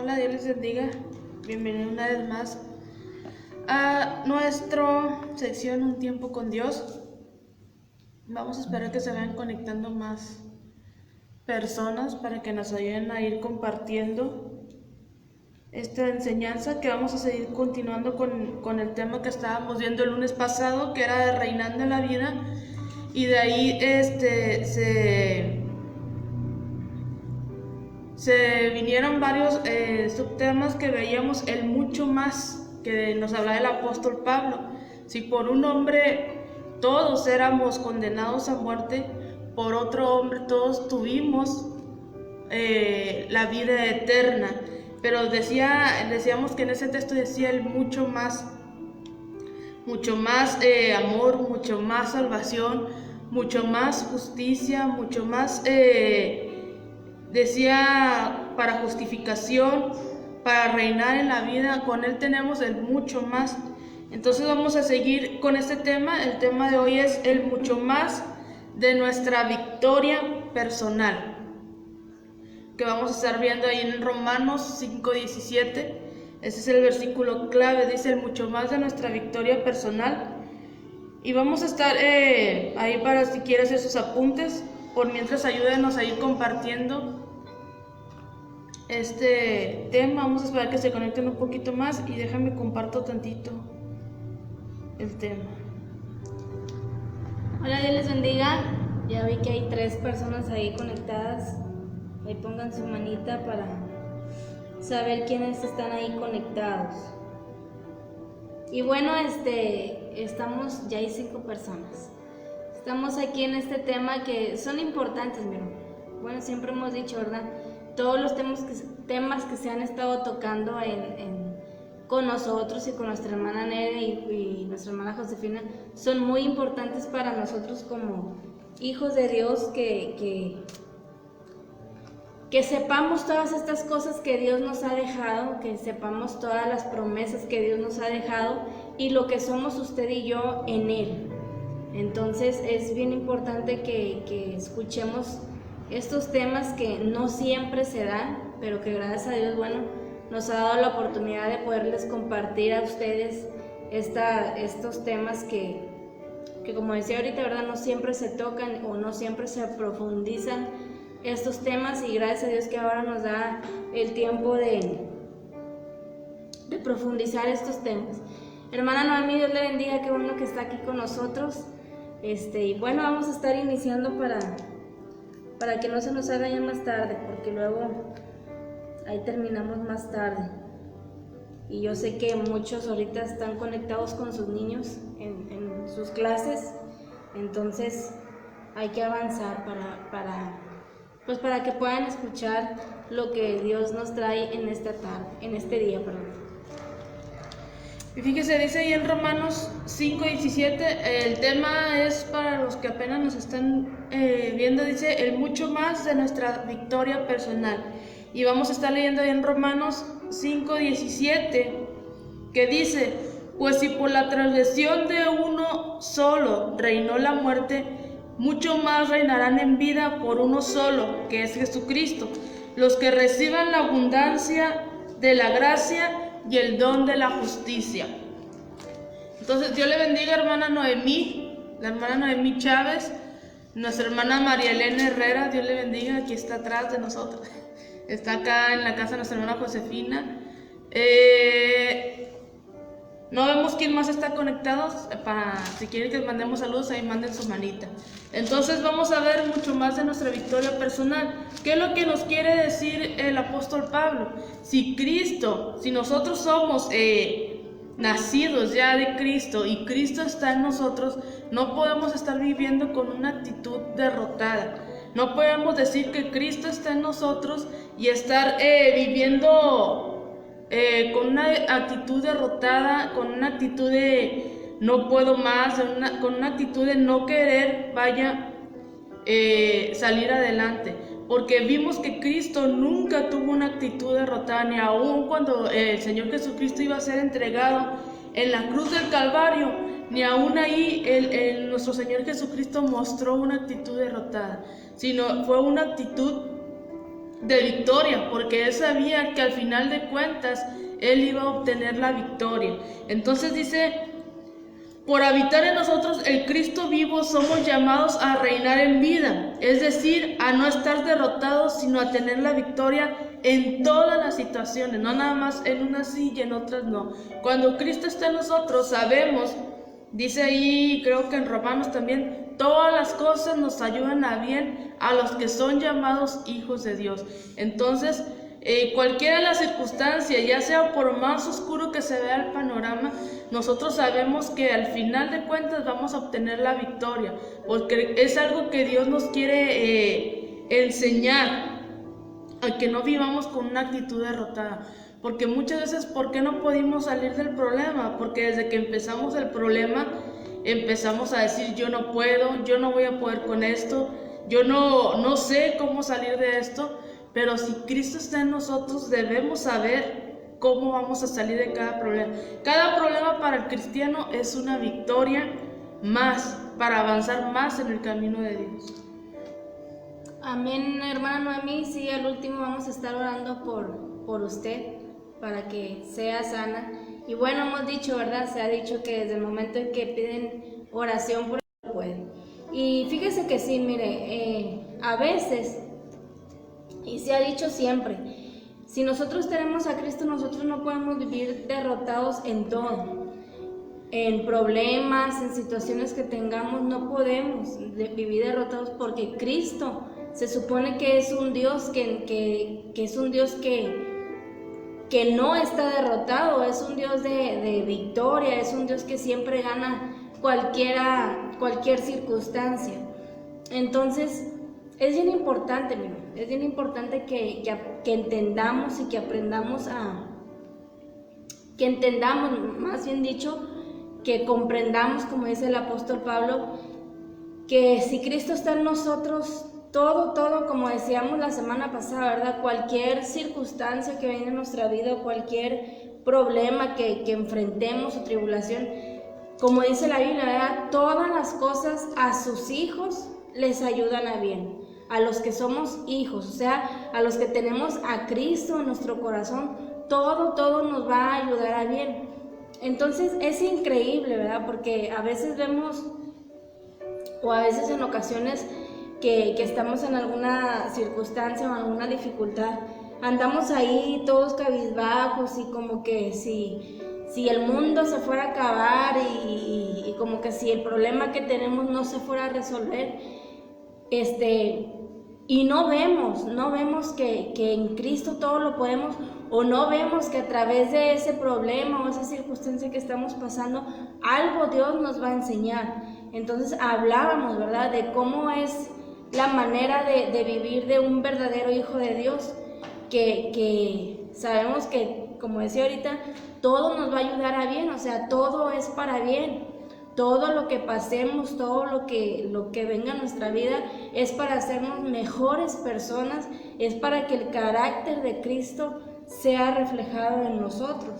Hola, Dios les bendiga. Bienvenido una vez más a nuestra sección Un Tiempo con Dios. Vamos a esperar que se vayan conectando más personas para que nos ayuden a ir compartiendo esta enseñanza, que vamos a seguir continuando con el tema que estábamos viendo el lunes pasado, que era de reinando en la vida, y de ahí se vinieron varios subtemas que veíamos, el mucho más que nos habla el apóstol Pablo. Si por un hombre todos éramos condenados a muerte, por otro hombre todos tuvimos la vida eterna. Pero decíamos que en ese texto decía el mucho más amor, mucho más salvación, mucho más justicia, mucho más decía para justificación, para reinar en la vida. Con él tenemos el mucho más. Entonces vamos a seguir con este tema. El tema de hoy es el mucho más de nuestra victoria personal, que vamos a estar viendo ahí en Romanos 5:17. Ese es el versículo clave, dice el mucho más de nuestra victoria personal. Y vamos a estar ahí para si quieres hacer sus apuntes. Por mientras, ayúdenos a ir compartiendo este tema. Vamos a esperar que se conecten un poquito más y déjame comparto tantito el tema. Hola, Dios les bendiga. Ya vi que hay 3 personas ahí conectadas. Ahí pongan su manita para saber quiénes están ahí conectados. Y bueno, estamos, ya hay 5 personas. Estamos aquí en este tema que son importantes, miren. Bueno, siempre hemos dicho, ¿verdad? Todos los temas que se han estado tocando con nosotros y con nuestra hermana Nere y nuestra hermana Josefina son muy importantes para nosotros como hijos de Dios, que sepamos todas estas cosas que Dios nos ha dejado, que sepamos todas las promesas que Dios nos ha dejado y lo que somos usted y yo en Él. Entonces es bien importante que escuchemos estos temas que no siempre se dan, pero que gracias a Dios, bueno, nos ha dado la oportunidad de poderles compartir a ustedes estos temas que como decía ahorita, ¿verdad? No siempre se tocan o no siempre se profundizan estos temas, y gracias a Dios que ahora nos da el tiempo de profundizar estos temas. Hermana Noemí, Dios le bendiga, qué bueno que está aquí con nosotros. Y bueno, vamos a estar iniciando para que no se nos haga ya más tarde, porque luego ahí terminamos más tarde. Y yo sé que muchos ahorita están conectados con sus niños en sus clases, entonces hay que avanzar para que puedan escuchar lo que Dios nos trae en este día. Y fíjese, dice ahí en Romanos 5:17, el tema es para los que apenas nos están viendo, dice el mucho más de nuestra victoria personal. Y vamos a estar leyendo ahí en Romanos 5:17, que dice: pues si por la transgresión de uno solo reinó la muerte, mucho más reinarán en vida por uno solo, que es Jesucristo, los que reciban la abundancia de la gracia y el don de la justicia. Entonces, Dios le bendiga, hermana Noemí, la hermana Noemí Chávez, nuestra hermana María Elena Herrera, Dios le bendiga, aquí está atrás de nosotros, está acá en la casa de nuestra hermana Josefina. No vemos quién más está conectado. Si quieren que les mandemos saludos, ahí manden su manita. Entonces vamos a ver mucho más de nuestra victoria personal. ¿Qué es lo que nos quiere decir el apóstol Pablo? Si nosotros somos nacidos ya de Cristo y Cristo está en nosotros, no podemos estar viviendo con una actitud derrotada. No podemos decir que Cristo está en nosotros y estar viviendo con una actitud derrotada, con una actitud de no puedo más, con una actitud de no querer salir adelante, porque vimos que Cristo nunca tuvo una actitud derrotada, ni aun cuando el Señor Jesucristo iba a ser entregado en la cruz del Calvario, ni aun ahí nuestro Señor Jesucristo mostró una actitud derrotada, sino fue una actitud de victoria, porque Él sabía que al final de cuentas Él iba a obtener la victoria. Entonces dice, por habitar en nosotros el Cristo vivo, somos llamados a reinar en vida, es decir, a no estar derrotados, sino a tener la victoria en todas las situaciones, no nada más en unas sí y en otras no. Cuando Cristo está en nosotros, sabemos, dice ahí, creo que en Romanos también, todas las cosas nos ayudan a bien a los que son llamados hijos de Dios. Entonces, cualquiera de las circunstancias, ya sea por más oscuro que se vea el panorama, nosotros sabemos que al final de cuentas vamos a obtener la victoria, porque es algo que Dios nos quiere enseñar, a que no vivamos con una actitud derrotada. Porque muchas veces, ¿por qué no pudimos salir del problema? Porque desde que empezamos el problema, empezamos a decir, yo no puedo, yo no voy a poder con esto, yo no sé cómo salir de esto. Pero si Cristo está en nosotros, debemos saber cómo vamos a salir de cada problema. Cada problema para el cristiano es una victoria más, para avanzar más en el camino de Dios. Amén, hermana Noemí. Sí, al último vamos a estar orando por usted, para que sea sana. Y bueno, hemos dicho, ¿verdad? Se ha dicho que desde el momento en que piden oración por él, pueden. Y fíjese que sí, mire, a veces, y se ha dicho siempre, si nosotros tenemos a Cristo, nosotros no podemos vivir derrotados en todo. En problemas, en situaciones que tengamos, no podemos vivir derrotados, porque Cristo se supone que es un Dios que es un Dios que no está derrotado, es un Dios de victoria, es un Dios que siempre gana cualquier circunstancia. Entonces, es bien importante, es bien importante que entendamos y que aprendamos que entendamos, más bien dicho, que comprendamos, como dice el apóstol Pablo, que si Cristo está en nosotros, todo, como decíamos la semana pasada, ¿verdad? Cualquier circunstancia que venga en nuestra vida, cualquier problema que enfrentemos o tribulación, como dice la Biblia, ¿verdad? Todas las cosas a sus hijos les ayudan a bien. A los que somos hijos, o sea, a los que tenemos a Cristo en nuestro corazón, todo nos va a ayudar a bien. Entonces es increíble, ¿verdad? Porque a veces vemos, o a veces en ocasiones que estamos en alguna circunstancia o alguna dificultad, andamos ahí todos cabizbajos y como que si el mundo se fuera a acabar y como que si el problema que tenemos no se fuera a resolver, y no vemos que en Cristo todo lo podemos, o no vemos que a través de ese problema o esa circunstancia que estamos pasando, algo Dios nos va a enseñar. Entonces hablábamos, ¿verdad?, de cómo es la manera de vivir de un verdadero hijo de Dios, que sabemos que, como decía ahorita, todo nos va a ayudar a bien, o sea, todo es para bien. Todo lo que pasemos, todo lo que venga a nuestra vida es para hacernos mejores personas, es para que el carácter de Cristo sea reflejado en nosotros.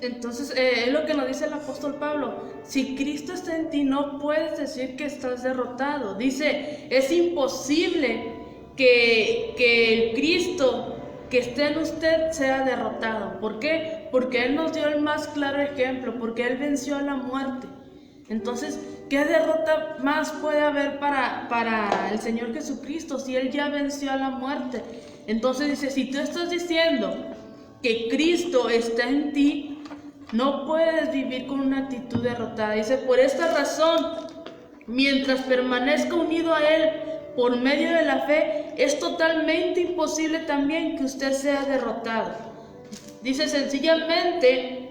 Entonces, es lo que nos dice el apóstol Pablo: si Cristo está en ti, no puedes decir que estás derrotado. Dice, es imposible que el Cristo que esté en usted sea derrotado. ¿Por qué? Porque Él nos dio el más claro ejemplo, porque Él venció a la muerte. Entonces, ¿qué derrota más puede haber para el Señor Jesucristo si Él ya venció a la muerte? Entonces dice, si tú estás diciendo que Cristo está en ti, no puedes vivir con una actitud derrotada. Dice, por esta razón, mientras permanezca unido a Él por medio de la fe, es totalmente imposible también que usted sea derrotado. Dice, sencillamente,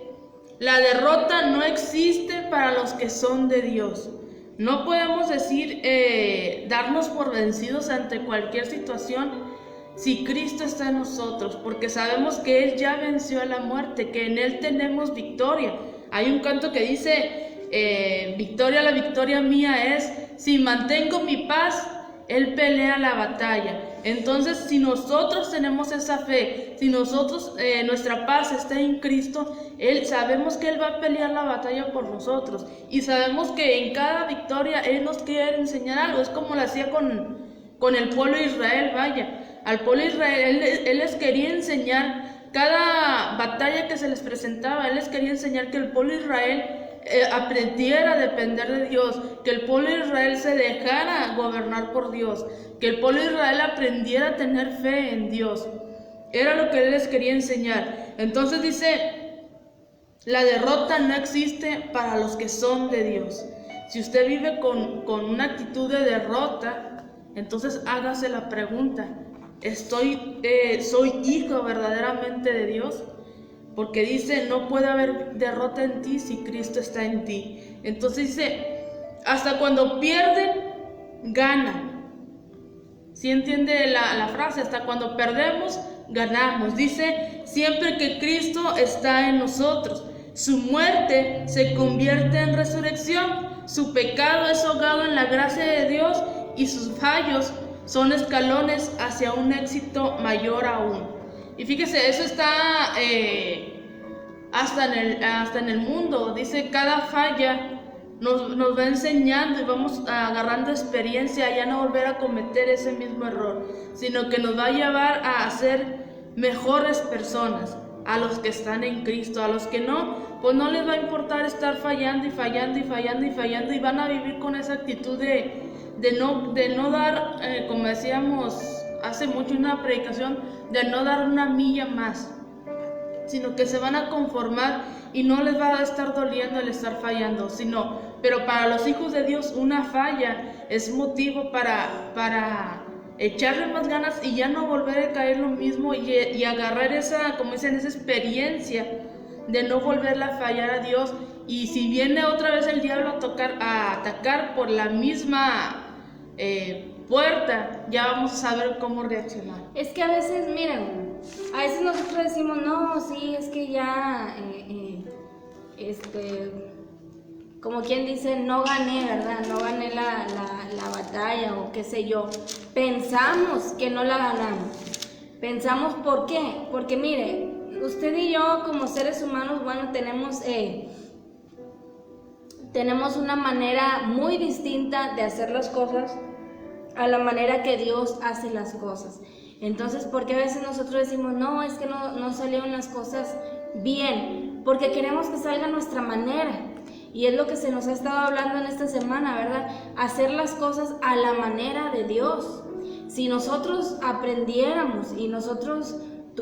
la derrota no existe para los que son de Dios. No podemos decir, darnos por vencidos ante cualquier situación si Cristo está en nosotros, porque sabemos que Él ya venció a la muerte, que en Él tenemos victoria. Hay un canto que dice, victoria, la victoria mía es, si mantengo mi paz, Él pelea la batalla. Entonces, si nosotros tenemos esa fe, si nosotros, nuestra paz está en Cristo, sabemos que Él va a pelear la batalla por nosotros. Y sabemos que en cada victoria Él nos quiere enseñar algo. Es como lo hacía con el pueblo de Israel, vaya. al pueblo de Israel, él les quería enseñar cada batalla que se les presentaba, él les quería enseñar que el pueblo de Israel aprendiera a depender de Dios, que el pueblo de Israel se dejara gobernar por Dios, que el pueblo de Israel aprendiera a tener fe en Dios. Era lo que él les quería enseñar. Entonces dice, la derrota no existe para los que son de Dios. Si usted vive con una actitud de derrota, entonces hágase la pregunta, ¿soy hijo verdaderamente de Dios? Porque dice, no puede haber derrota en ti si Cristo está en ti. Entonces dice, hasta cuando pierden, ganan. ¿Sí entiende la frase? Hasta cuando perdemos, ganamos. Dice, siempre que Cristo está en nosotros, su muerte se convierte en resurrección, su pecado es ahogado en la gracia de Dios y sus fallos son escalones hacia un éxito mayor aún. Y fíjese, eso está hasta en el mundo. Dice, cada falla nos va enseñando y vamos agarrando experiencia, ya no volver a cometer ese mismo error, sino que nos va a llevar a ser mejores personas, a los que están en Cristo. A los que no, pues no les va a importar estar fallando y fallando y fallando y fallando, y van a vivir con esa actitud de no dar, como decíamos hace mucho en una predicación, de no dar una milla más, sino que se van a conformar y no les va a estar doliendo el estar fallando, pero para los hijos de Dios una falla es motivo para echarle más ganas y ya no volver a caer lo mismo, y agarrar esa, como dicen, esa experiencia de no volverla a fallar a Dios. Y si viene otra vez el diablo a atacar por la misma puerta, ya vamos a saber cómo reaccionar. Es que a veces, miren, a veces nosotros decimos, no, sí, es que ya, como quien dice, no gané, ¿verdad? No gané la batalla o qué sé yo. Pensamos que no la ganamos. Pensamos, ¿por qué? Porque mire, usted y yo como seres humanos, bueno, tenemos una manera muy distinta de hacer las cosas a la manera que Dios hace las cosas. Entonces, ¿por qué a veces nosotros decimos, no, es que no salieron las cosas bien? Porque queremos que salga a nuestra manera. Y es lo que se nos ha estado hablando en esta semana, ¿verdad? Hacer las cosas a la manera de Dios. Si nosotros aprendiéramos y nosotros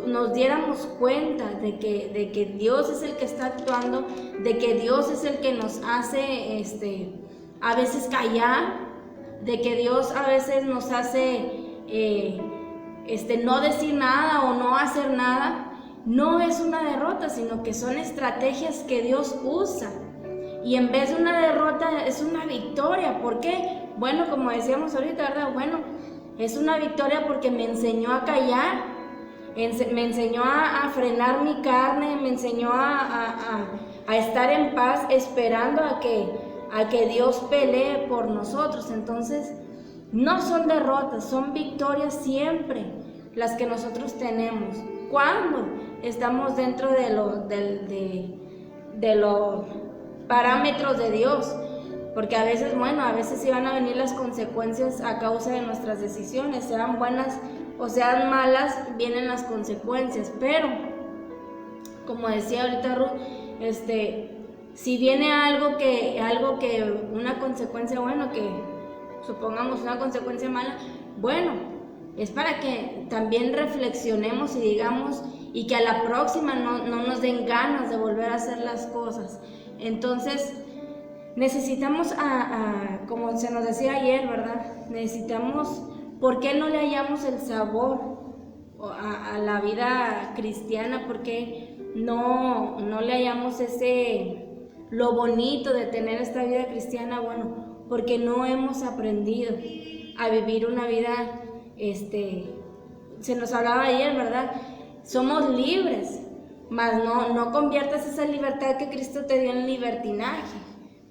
nos diéramos cuenta de que Dios es el que está actuando, de que Dios es el que nos hace a veces callar, de que Dios a veces nos hace no decir nada o no hacer nada, no es una derrota, sino que son estrategias que Dios usa. Y en vez de una derrota es una victoria. ¿Por qué? Bueno, como decíamos ahorita, ¿verdad? Bueno, es una victoria porque me enseñó a callar, me enseñó a frenar mi carne, me enseñó a estar en paz esperando a que Dios pelee por nosotros. Entonces, no son derrotas, son victorias siempre las que nosotros tenemos cuando estamos dentro de los parámetros de Dios. Porque a veces sí van a venir las consecuencias a causa de nuestras decisiones, sean buenas o sean malas, vienen las consecuencias. Pero, como decía ahorita Ruth, si viene algo que una consecuencia, bueno, que supongamos una consecuencia mala, bueno, es para que también reflexionemos y digamos, y que a la próxima no nos den ganas de volver a hacer las cosas. Entonces, necesitamos, como se nos decía ayer, ¿verdad? Necesitamos, ¿por qué no le hallamos el sabor a la vida cristiana? ¿Por qué no le hallamos lo bonito de tener esta vida cristiana? Bueno, porque no hemos aprendido a vivir una vida, se nos hablaba ayer, ¿verdad? Somos libres, mas no conviertas esa libertad que Cristo te dio en libertinaje,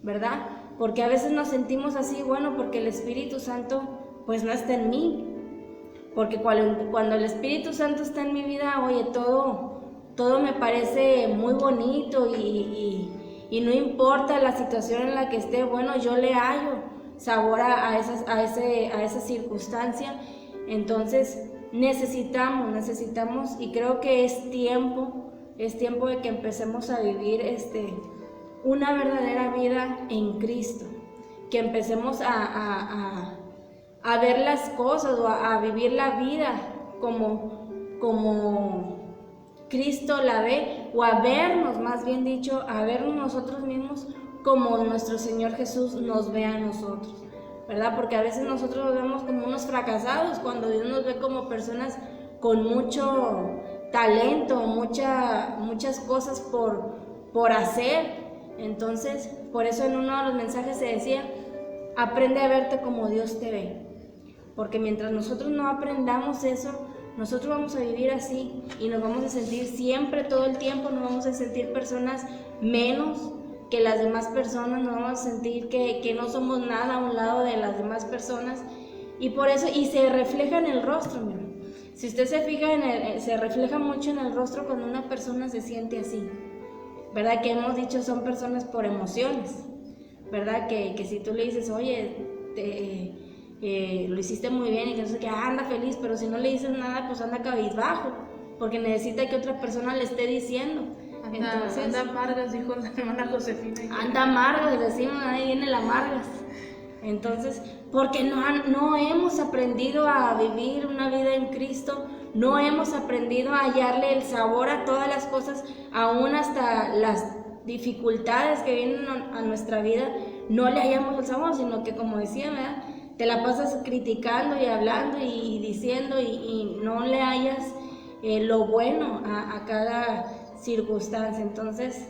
¿verdad? Porque a veces nos sentimos así, bueno, porque el Espíritu Santo pues no está en mí, porque cuando el Espíritu Santo está en mi vida, oye, todo me parece muy bonito y no importa la situación en la que esté, bueno, yo le hallo sabor a esa circunstancia. Entonces necesitamos, y creo que es tiempo de que empecemos a vivir una verdadera vida en Cristo, que empecemos a ver las cosas o a vivir la vida como Cristo la ve, o a vernos, más bien dicho, a vernos nosotros mismos como nuestro Señor Jesús nos ve a nosotros, ¿verdad? Porque a veces nosotros nos vemos como unos fracasados, cuando Dios nos ve como personas con mucho talento, muchas cosas por hacer. Entonces, por eso en uno de los mensajes se decía, aprende a verte como Dios te ve, porque mientras nosotros no aprendamos eso, nosotros vamos a vivir así y nos vamos a sentir siempre, todo el tiempo, nos vamos a sentir personas menos que las demás personas, nos vamos a sentir que no somos nada a un lado de las demás personas, y por eso, y se refleja en el rostro, mira. Si usted se fija, se refleja mucho en el rostro cuando una persona se siente así, ¿verdad? Que hemos dicho son personas por emociones, ¿verdad? Que si tú le dices, oye, lo hiciste muy bien, y que anda feliz, pero si no le dices nada, pues anda cabizbajo, porque necesita que otra persona le esté diciendo. Anda amargas, dijo la hermana Josefina. Anda amargas, decimos, ahí viene la amargas. Entonces, porque no hemos aprendido a vivir una vida en Cristo, no hemos aprendido a hallarle el sabor a todas las cosas, aún hasta las dificultades que vienen a nuestra vida, no le hallamos el sabor, sino que, como decía, ¿verdad?, te la pasas criticando y hablando y diciendo, y no le hallas lo bueno a cada circunstancia. Entonces,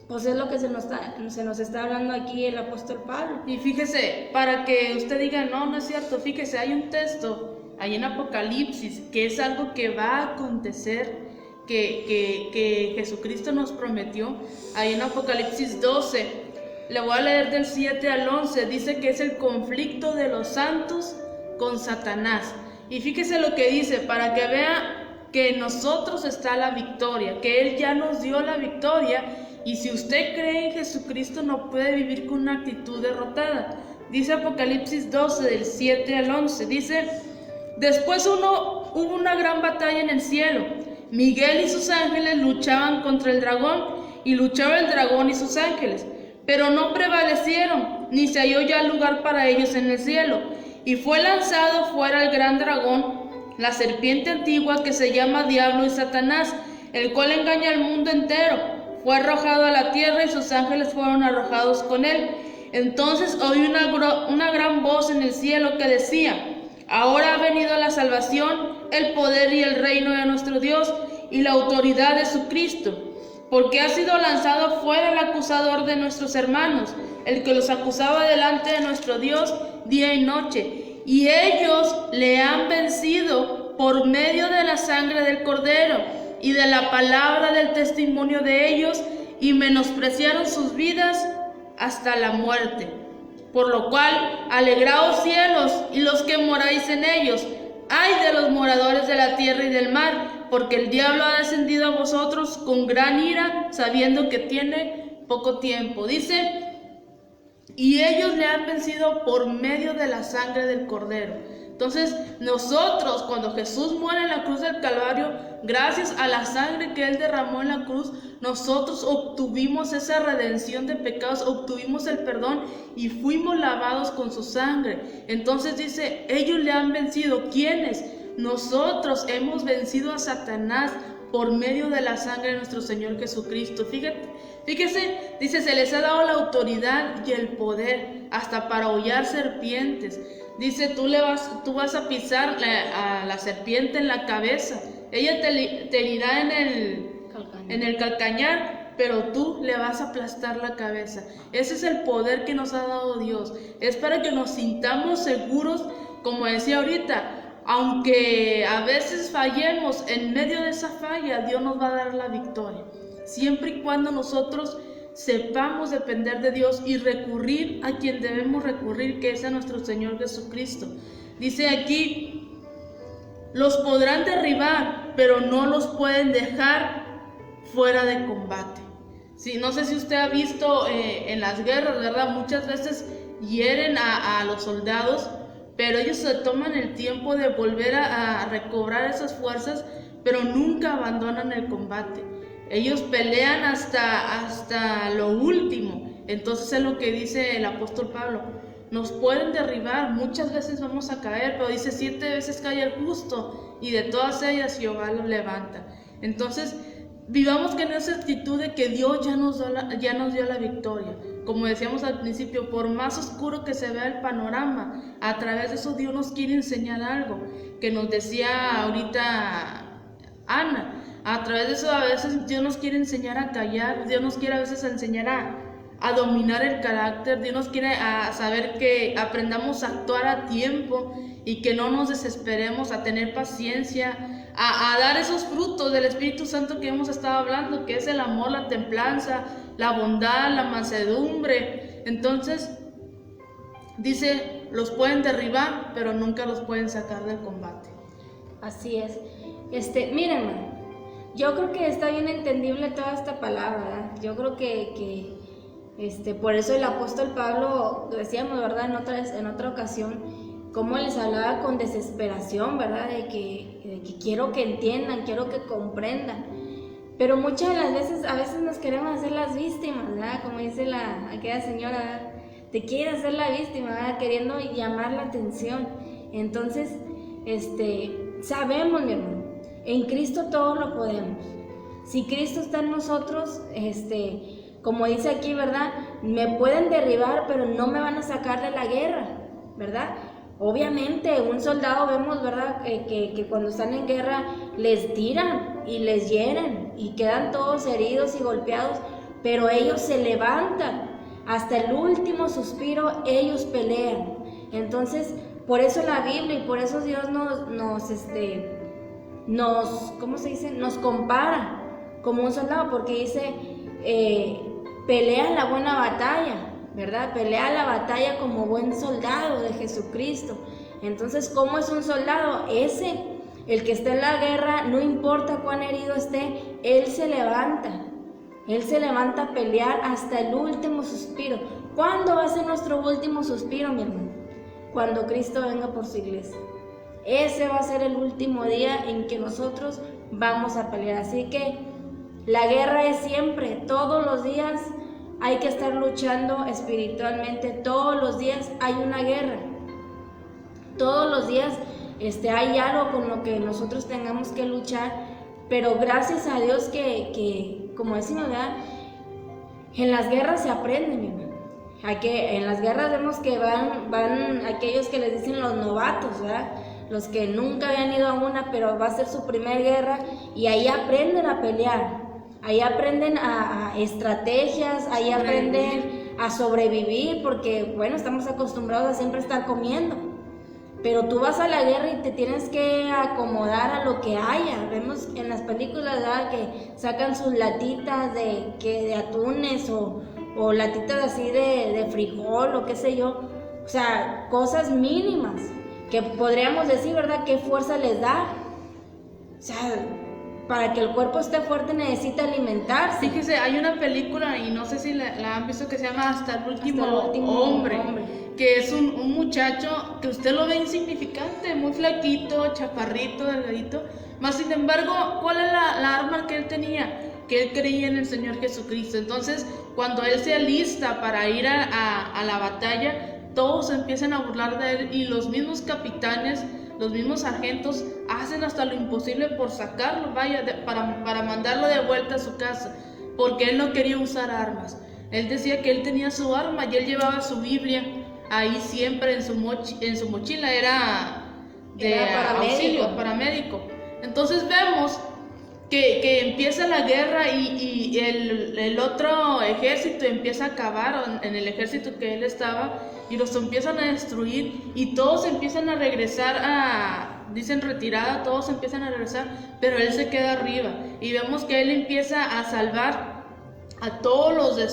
pues es lo que se nos está hablando aquí el apóstol Pablo. Y fíjese, para que usted diga, no es cierto, fíjese, hay un texto ahí en Apocalipsis que es algo que va a acontecer, que Jesucristo nos prometió. Ahí en Apocalipsis 12, le voy a leer del 7 al 11, dice que es el conflicto de los santos con Satanás. Y fíjese lo que dice, para que vea que en nosotros está la victoria, que Él ya nos dio la victoria, y si usted cree en Jesucristo no puede vivir con una actitud derrotada. Dice Apocalipsis 12 del 7 al 11, dice, después hubo una gran batalla en el cielo. Miguel y sus ángeles luchaban contra el dragón, y luchaba el dragón y sus ángeles, pero no prevalecieron, ni se halló ya lugar para ellos en el cielo. Y fue lanzado fuera el gran dragón, la serpiente antigua que se llama Diablo y Satanás, el cual engaña al mundo entero. Fue arrojado a la tierra y sus ángeles fueron arrojados con él. Entonces oí una gran voz en el cielo que decía, ahora ha venido la salvación, el poder y el reino de nuestro Dios y la autoridad de su Cristo, porque ha sido lanzado fuera el acusador de nuestros hermanos, el que los acusaba delante de nuestro Dios día y noche. Y ellos le han vencido por medio de la sangre del Cordero y de la palabra del testimonio de ellos, y menospreciaron sus vidas hasta la muerte. Por lo cual, alegraos cielos y los que moráis en ellos. Ay de los moradores de la tierra y del mar, porque el diablo ha descendido a vosotros con gran ira, sabiendo que tiene poco tiempo. Dice, y ellos le han vencido por medio de la sangre del Cordero. Entonces, nosotros, cuando Jesús muere en la cruz del Calvario, gracias a la sangre que Él derramó en la cruz, nosotros obtuvimos esa redención de pecados, obtuvimos el perdón y fuimos lavados con su sangre. Entonces dice, ellos le han vencido. ¿Quiénes? Nosotros hemos vencido a Satanás por medio de la sangre de nuestro Señor Jesucristo. Fíjese, dice, se les ha dado la autoridad y el poder hasta para hollar serpientes. Dice, tú vas a pisar a la serpiente en la cabeza. Ella te herirá en el calcañar, pero tú le vas a aplastar la cabeza. Ese es el poder que nos ha dado Dios. Es para que nos sintamos seguros, como decía ahorita. Aunque a veces fallemos, en medio de esa falla Dios nos va a dar la victoria, siempre y cuando nosotros sepamos depender de Dios y recurrir a quien debemos recurrir, que es a nuestro Señor Jesucristo. Dice aquí, los podrán derribar, pero no los pueden dejar fuera de combate. Sí, no sé si usted ha visto en las guerras, ¿verdad? Muchas veces hieren a los soldados, pero ellos se toman el tiempo de volver a recobrar esas fuerzas, pero nunca abandonan el combate. Ellos pelean hasta lo último. Entonces es lo que dice el apóstol Pablo: nos pueden derribar, muchas veces vamos a caer, pero dice 7 veces cae el justo y de todas ellas Jehová lo levanta. Entonces vivamos con esa actitud de que Dios ya nos dio la victoria. Como decíamos al principio, por más oscuro que se vea el panorama, a través de eso Dios nos quiere enseñar algo, que nos decía ahorita Ana. A través de eso a veces Dios nos quiere enseñar a callar, Dios nos quiere a veces enseñar a dominar el carácter, Dios nos quiere a saber que aprendamos a actuar a tiempo y que no nos desesperemos, a tener paciencia, a dar esos frutos del Espíritu Santo que hemos estado hablando, que es el amor, la templanza, la bondad, la mansedumbre. Entonces dice, los pueden derribar, pero nunca los pueden sacar del combate. Así es. Miren, hermano, yo creo que está bien entendible toda esta palabra, ¿verdad? Yo creo que por eso el apóstol Pablo, decíamos, ¿verdad? En otra ocasión, cómo les hablaba con desesperación, ¿verdad? De que quiero que entiendan, quiero que comprendan. Pero muchas de las veces, a veces nos queremos hacer las víctimas, ¿verdad? Como dice aquella señora, ¿verdad? Te quiere hacer la víctima, ¿verdad? Queriendo llamar la atención. Entonces, sabemos, mi hermano, en Cristo todo lo podemos. Si Cristo está en nosotros, como dice aquí, ¿verdad? Me pueden derribar, pero no me van a sacar de la guerra, ¿verdad? Obviamente, un soldado vemos, ¿verdad? Que cuando están en guerra les tiran y les hieren y quedan todos heridos y golpeados, pero ellos se levantan. Hasta el último suspiro ellos pelean. Entonces, por eso la Biblia y por eso Dios ¿cómo se dice? Nos compara como un soldado, porque dice, pelea la buena batalla, ¿verdad? Pelea la batalla como buen soldado de Jesucristo. Entonces, ¿cómo es un soldado? El que está en la guerra, no importa cuán herido esté, él se levanta a pelear hasta el último suspiro. ¿Cuándo va a ser nuestro último suspiro, mi hermano? Cuando Cristo venga por su iglesia. Ese va a ser el último día en que nosotros vamos a pelear. Así que la guerra es siempre, todos los días hay que estar luchando espiritualmente, todos los días hay una guerra, todos los días hay algo con lo que nosotros tengamos que luchar, pero gracias a Dios que como decimos, ¿verdad? En las guerras se aprende, mi hermano. En las guerras vemos que van aquellos que les dicen los novatos, ¿verdad? Los que nunca habían ido a una, pero va a ser su primer guerra, y ahí aprenden a pelear, ahí aprenden a estrategias, ahí aprenden a sobrevivir, porque bueno, estamos acostumbrados a siempre estar comiendo, pero tú vas a la guerra y te tienes que acomodar a lo que haya. Vemos en las películas, ¿verdad?, que sacan sus latitas de atunes o latitas así de frijol o qué sé yo, o sea, cosas mínimas que podríamos decir, ¿verdad?, qué fuerza les da. O sea, para que el cuerpo esté fuerte necesita alimentarse. Fíjese, hay una película, y no sé si la han visto, que se llama Hasta el último hombre, que es un muchacho que usted lo ve insignificante, muy flaquito, chaparrito, delgadito, mas sin embargo, ¿cuál es la arma que él tenía? Que él creía en el Señor Jesucristo. Entonces, cuando él se alista para ir a la batalla, todos empiezan a burlar de él, y los mismos capitanes, los mismos sargentos hacen hasta lo imposible por sacarlo, para mandarlo de vuelta a su casa, porque él no quería usar armas. Él decía que él tenía su arma y él llevaba su Biblia ahí siempre en su mochila, era paramédico. Entonces vemos que empieza la guerra y el otro ejército empieza a acabar en el ejército que él estaba, y los empiezan a destruir, y todos empiezan a regresar dicen retirada, todos empiezan a regresar, pero él se queda arriba, y vemos que él empieza a salvar a todos los de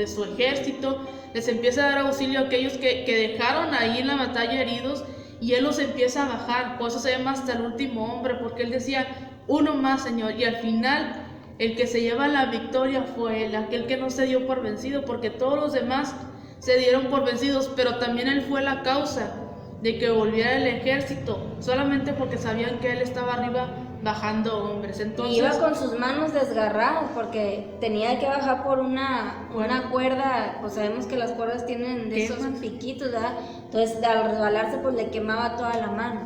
su ejército, les empieza a dar auxilio a aquellos que dejaron ahí en la batalla heridos, y él los empieza a bajar. Por eso se llama Hasta el último hombre, porque él decía, uno más, Señor, y al final el que se lleva la victoria fue él, aquel que no se dio por vencido, porque todos los demás se dieron por vencidos, pero también él fue la causa de que volviera el ejército, solamente porque sabían que él estaba arriba bajando hombres. Entonces, y iba con sus manos desgarradas porque tenía que bajar por una cuerda, pues sabemos que las cuerdas tienen de esos piquitos, ¿verdad? Entonces al resbalarse pues le quemaba toda la mano.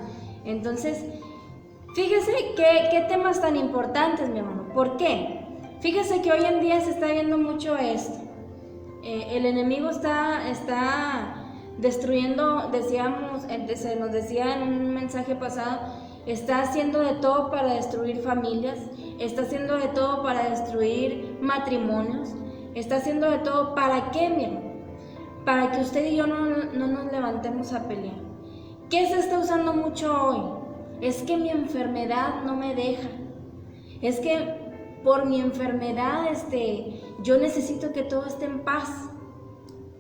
Entonces, fíjese qué temas tan importantes, mi hermano. ¿Por qué? Fíjese que hoy en día se está viendo mucho esto. El enemigo está destruyendo, se nos decía en un mensaje pasado, está haciendo de todo para destruir familias, está haciendo de todo para destruir matrimonios, está haciendo de todo, ¿para qué, mi hermano? Para que usted y yo no nos levantemos a pelear. ¿Qué se está usando mucho hoy? Es que mi enfermedad no me deja, es que por mi enfermedad yo necesito que todo esté en paz,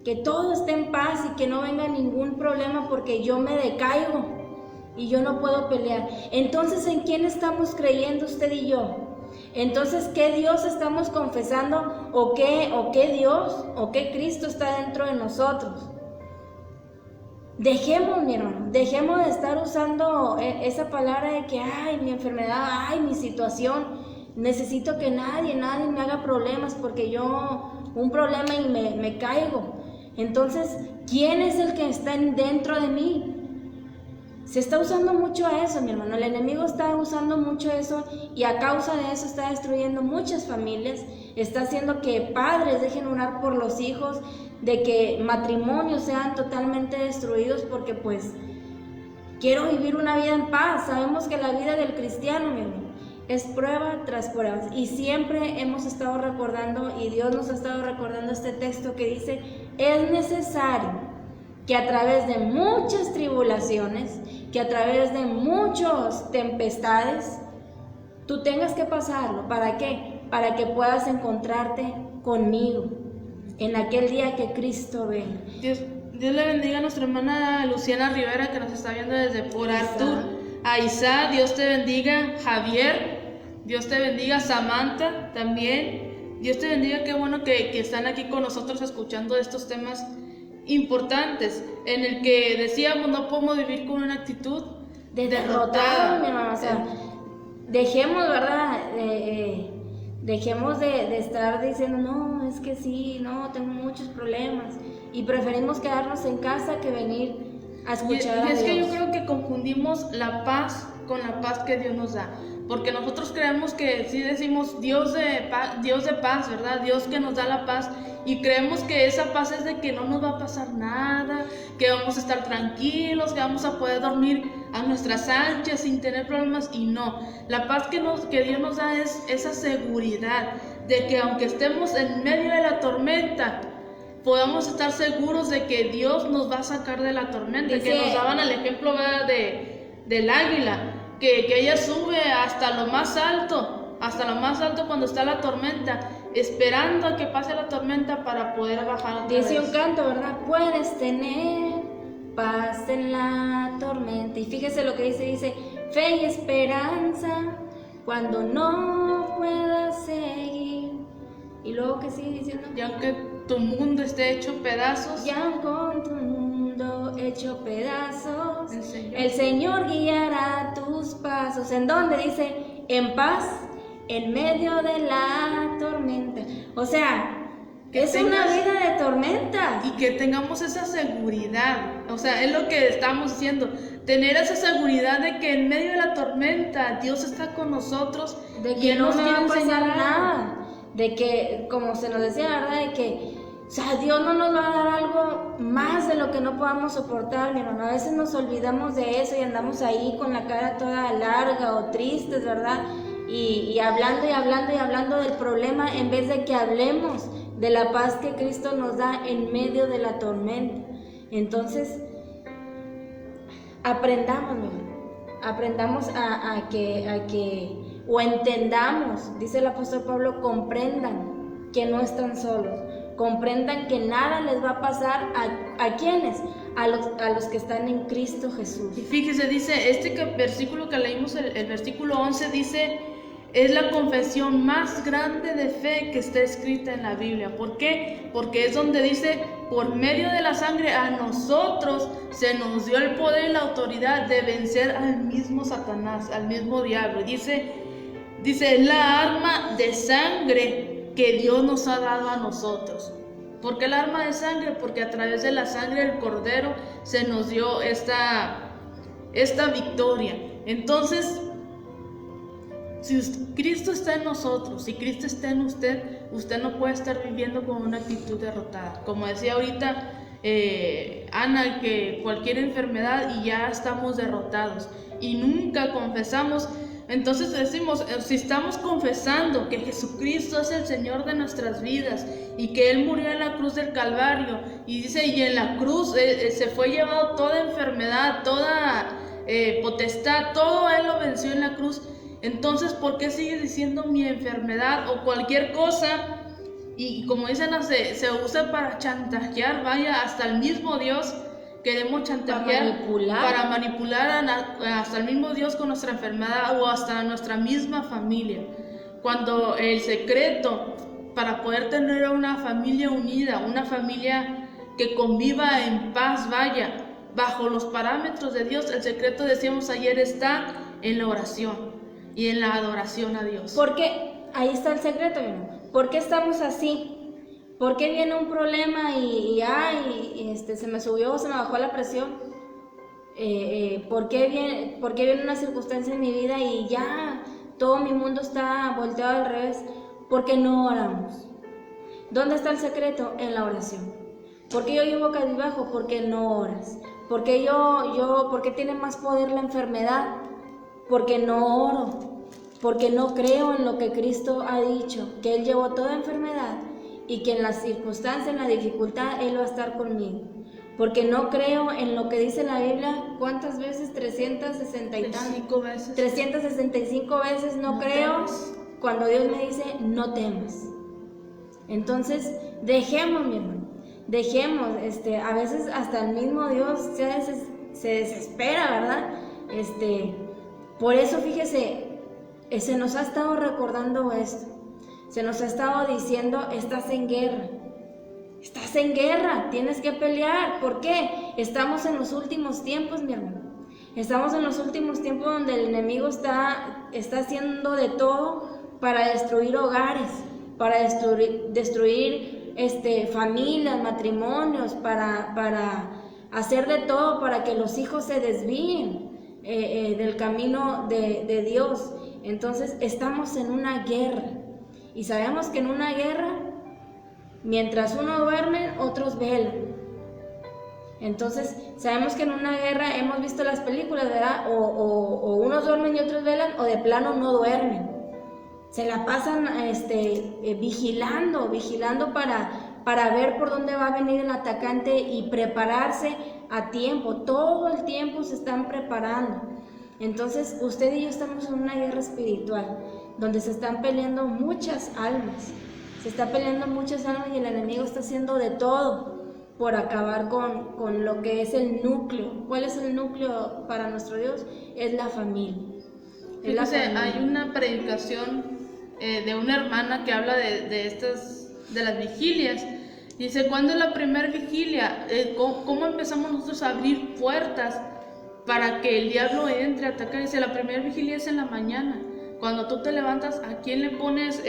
que todo esté en paz y que no venga ningún problema porque yo me decaigo y yo no puedo pelear. Entonces, ¿en quién estamos creyendo usted y yo? Entonces, ¿qué Dios estamos confesando o qué Dios o qué Cristo está dentro de nosotros? Dejemos, mi hermano, dejemos de estar usando esa palabra de que, ay, mi enfermedad, ay, mi situación. Necesito que nadie me haga problemas porque yo un problema y me caigo. Entonces, ¿quién es el que está dentro de mí? Se está usando mucho eso, mi hermano. El enemigo está usando mucho eso y a causa de eso está destruyendo muchas familias. Está haciendo que padres dejen orar por los hijos, de que matrimonios sean totalmente destruidos porque pues quiero vivir una vida en paz. Sabemos que la vida del cristiano, mi hermano, es prueba tras prueba, y siempre hemos estado recordando, y Dios nos ha estado recordando este texto que dice: es necesario que a través de muchas tribulaciones, que a través de muchas tempestades, tú tengas que pasarlo. ¿Para qué? Para que puedas encontrarte conmigo en aquel día que Cristo venga. Dios le bendiga a nuestra hermana Luciana Rivera, que nos está viendo desde Port Arthur. A Isa, Dios te bendiga. Javier, Dios te bendiga. Samantha también, Dios te bendiga. Qué bueno que están aquí con nosotros escuchando estos temas importantes, en el que decíamos no podemos vivir con una actitud derrotada, mi hermano. O sea, dejemos, ¿verdad? Dejemos de estar diciendo, no, es que sí, no, tengo muchos problemas, y preferimos quedarnos en casa que venir a escuchar a Dios. Y es que yo creo que confundimos la paz con la paz que Dios nos da, porque nosotros creemos que sí decimos Dios de paz, ¿verdad? Dios que nos da la paz, y creemos que esa paz es de que no nos va a pasar nada, que vamos a estar tranquilos, que vamos a poder dormir a nuestras anchas sin tener problemas. Y no, la paz que Dios nos da es esa seguridad de que aunque estemos en medio de la tormenta, podamos estar seguros de que Dios nos va a sacar de la tormenta. Que nos daban el ejemplo, ¿verdad? del águila, que ella sube hasta lo más alto cuando está la tormenta, esperando a que pase la tormenta para poder bajar otra vez. Dice un canto, ¿verdad? Puedes tener paz en la tormenta. Y fíjese lo que dice, fe y esperanza cuando no puedas seguir. Y luego que sigue diciendo, y aunque tu mundo esté hecho pedazos, ya con tu mundo hecho pedazos, el Señor guiará tus pasos. ¿En dónde? Dice, en paz, en medio de la tormenta. O sea, que es una vida de tormenta. Y que tengamos esa seguridad, o sea, es lo que estamos diciendo, tener esa seguridad de que en medio de la tormenta Dios está con nosotros, de que no nos va a pasar nada, de que, como se nos decía, ¿verdad? De que, o sea, Dios no nos va a dar algo más de lo que no podamos soportar, mi hermano. A veces nos olvidamos de eso y andamos ahí con la cara toda larga o tristes, ¿verdad? Y hablando del problema, en vez de que hablemos de la paz que Cristo nos da en medio de la tormenta. Entonces, aprendamos, mi hermano, aprendamos a que o entendamos, dice el apóstol Pablo, comprendan que no están solos, comprendan que nada les va a pasar. ¿A quiénes? A los que están en Cristo Jesús. Y fíjese, dice, versículo que leímos, el versículo 11 dice, es la confesión más grande de fe que está escrita en la Biblia. ¿Por qué? Porque es donde dice, por medio de la sangre a nosotros se nos dio el poder y la autoridad de vencer al mismo Satanás, al mismo diablo. Dice, es la arma de sangre que Dios nos ha dado a nosotros. ¿Por qué el arma de sangre? Porque a través de la sangre del Cordero se nos dio esta victoria. Entonces, si Cristo está en nosotros, si Cristo está en usted, usted no puede estar viviendo con una actitud derrotada. Como decía ahorita Ana, que cualquier enfermedad y ya estamos derrotados y nunca confesamos. Entonces decimos, si estamos confesando que Jesucristo es el Señor de nuestras vidas y que Él murió en la cruz del Calvario, y dice, y en la cruz se fue llevado toda enfermedad, toda potestad, todo Él lo venció en la cruz. Entonces, ¿por qué sigue diciendo mi enfermedad o cualquier cosa? Y como dicen, se usa para chantajear, vaya, hasta el mismo Dios queremos chantajear, para manipular hasta el mismo Dios con nuestra enfermedad o hasta nuestra misma familia. Cuando el secreto para poder tener una familia unida, una familia que conviva en paz, vaya, bajo los parámetros de Dios, el secreto, decíamos ayer, está en la oración y en la adoración a Dios. Porque ahí está el secreto, mi amor. ¿Por qué estamos así? ¿Por qué viene un problema se me subió, se me bajó la presión? ¿Por qué viene una circunstancia en mi vida y ya todo mi mundo está volteado al revés? Porque no oramos. ¿Dónde está el secreto? En la oración. ¿Por qué yo llevo cabizbajo? Porque no oras. ¿Por qué por qué tiene más poder la enfermedad? Porque no oro, porque no creo en lo que Cristo ha dicho, que Él llevó toda enfermedad y que en las circunstancias, en la dificultad, Él va a estar conmigo. Porque no creo en lo que dice la Biblia. ¿Cuántas veces? 365 veces no creo temas. Cuando Dios me dice no temas. Entonces, dejemos, mi hermano, dejemos, a veces hasta el mismo Dios se desespera, ¿verdad? Por eso, fíjese, se nos ha estado recordando esto, se nos ha estado diciendo, estás en guerra, tienes que pelear. ¿Por qué? Estamos en los últimos tiempos, mi hermano, estamos en los últimos tiempos donde el enemigo está haciendo de todo para destruir hogares, para destruir familias, matrimonios, para hacer de todo para que los hijos se desvíen del camino de Dios. Entonces estamos en una guerra y sabemos que en una guerra, mientras uno duerme, otros velan. Entonces sabemos que en una guerra, hemos visto las películas, ¿verdad? O unos duermen y otros velan, o de plano no duermen, se la pasan vigilando para ver por dónde va a venir el atacante y prepararse a tiempo. Todo el tiempo se están preparando. Entonces, usted y yo estamos en una guerra espiritual, donde se están peleando muchas almas. Se está peleando muchas almas y el enemigo está haciendo de todo por acabar con lo que es el núcleo. ¿Cuál es el núcleo para nuestro Dios? Es la familia. Fíjese, hay una predicación de una hermana que habla de las vigilias. Dice, ¿cuándo es la primera vigilia? ¿Cómo empezamos nosotros a abrir puertas para que el diablo entre a atacar? Dice, la primera vigilia es en la mañana. Cuando tú te levantas, ¿a quién le pones?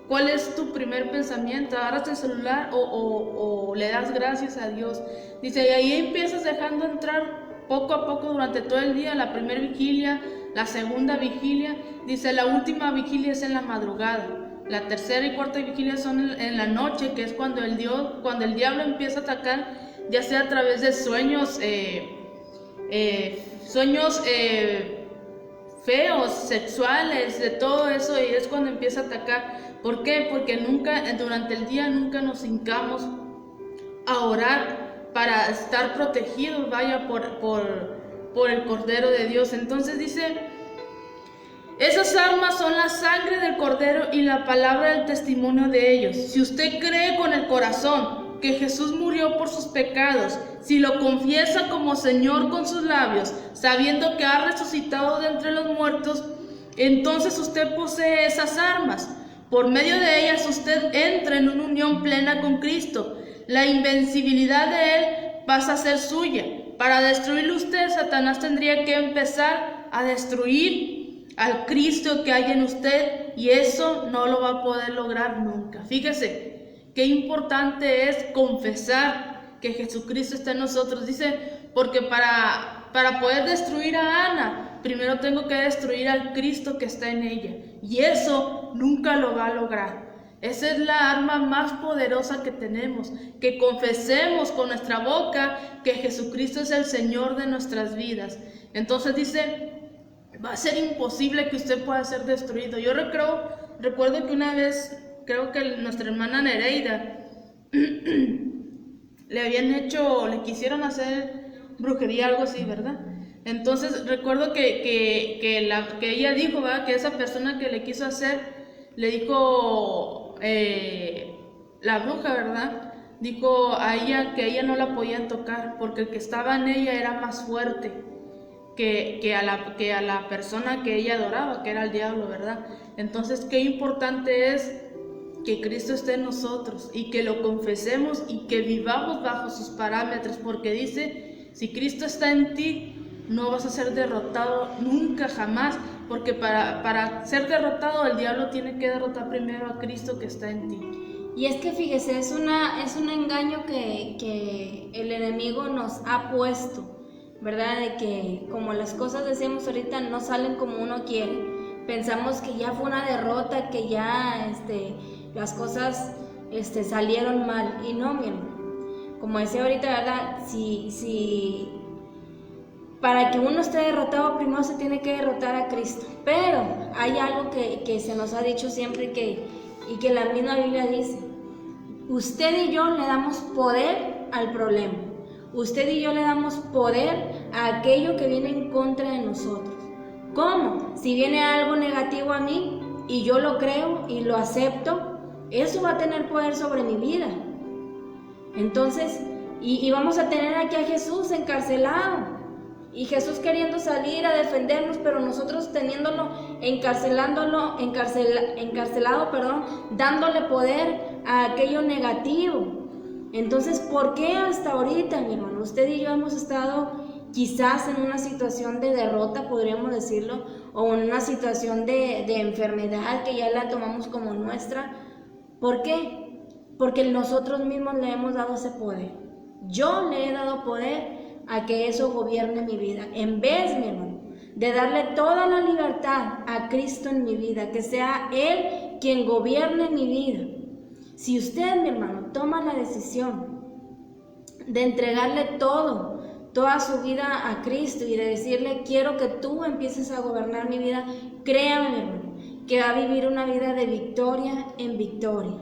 ¿Cuál es tu primer pensamiento? ¿Agarras el celular o le das gracias a Dios? Dice, y ahí empiezas dejando entrar poco a poco durante todo el día, la primera vigilia, la segunda vigilia. Dice, la última vigilia es en la madrugada. La tercera y cuarta vigilia son en la noche, que es cuando el diablo empieza a atacar, ya sea a través de sueños feos, sexuales, de todo eso, y es cuando empieza a atacar. ¿Por qué? Porque durante el día nunca nos hincamos a orar para estar protegidos, vaya, por el Cordero de Dios. Entonces dice, esas armas son la sangre del Cordero y la palabra del testimonio de ellos. Si usted cree con el corazón que Jesús murió por sus pecados, si lo confiesa como Señor con sus labios, sabiendo que ha resucitado de entre los muertos, entonces usted posee esas armas. Por medio de ellas usted entra en una unión plena con Cristo. La invencibilidad de Él pasa a ser suya. Para destruirlo usted, Satanás tendría que empezar a destruir al Cristo que hay en usted, y eso no lo va a poder lograr nunca. Fíjese qué importante es confesar que Jesucristo está en nosotros. Dice, porque para poder destruir a Ana, primero tengo que destruir al Cristo que está en ella, y eso nunca lo va a lograr. Esa es la arma más poderosa que tenemos, que confesemos con nuestra boca que Jesucristo es el Señor de nuestras vidas. Entonces dice, va a ser imposible que usted pueda ser destruido. Yo recuerdo que una vez, creo que nuestra hermana Nereida le quisieron hacer brujería, algo así, ¿verdad? Entonces recuerdo que ella dijo, ¿verdad?, que esa persona que le quiso hacer, le dijo, la bruja, ¿verdad?, dijo a ella que ella no la podían tocar porque el que estaba en ella era más fuerte que a la persona que ella adoraba, que era el diablo, ¿verdad? Entonces, qué importante es que Cristo esté en nosotros y que lo confesemos y que vivamos bajo sus parámetros, porque dice, si Cristo está en ti, no vas a ser derrotado nunca, jamás, porque para ser derrotado el diablo tiene que derrotar primero a Cristo que está en ti. Y es que fíjese, es un engaño que el enemigo nos ha puesto, ¿verdad? De que como las cosas, decíamos ahorita, no salen como uno quiere, pensamos que ya fue una derrota, que ya las cosas salieron mal, y no, mi hermano. Como decía ahorita, ¿verdad? Si para que uno esté derrotado, primero se tiene que derrotar a Cristo. Pero hay algo que se nos ha dicho siempre y que la misma Biblia dice: usted y yo le damos poder al problema. Usted y yo le damos poder a aquello que viene en contra de nosotros. ¿Cómo? Si viene algo negativo a mí y yo lo creo y lo acepto, eso va a tener poder sobre mi vida. Entonces, y vamos a tener aquí a Jesús encarcelado. Y Jesús queriendo salir a defendernos, pero nosotros teniéndolo, encarcelado, dándole poder a aquello negativo. Entonces, ¿por qué hasta ahorita, mi hermano, usted y yo hemos estado quizás en una situación de derrota, podríamos decirlo, o en una situación de enfermedad que ya la tomamos como nuestra? ¿Por qué? Porque nosotros mismos le hemos dado ese poder. Yo le he dado poder a que eso gobierne mi vida, en vez, mi hermano, de darle toda la libertad a Cristo en mi vida, que sea Él quien gobierne mi vida. Si usted, mi hermano, toma la decisión de entregarle toda su vida a Cristo y de decirle, quiero que tú empieces a gobernar mi vida, créame, mi hermano, que va a vivir una vida de victoria en victoria.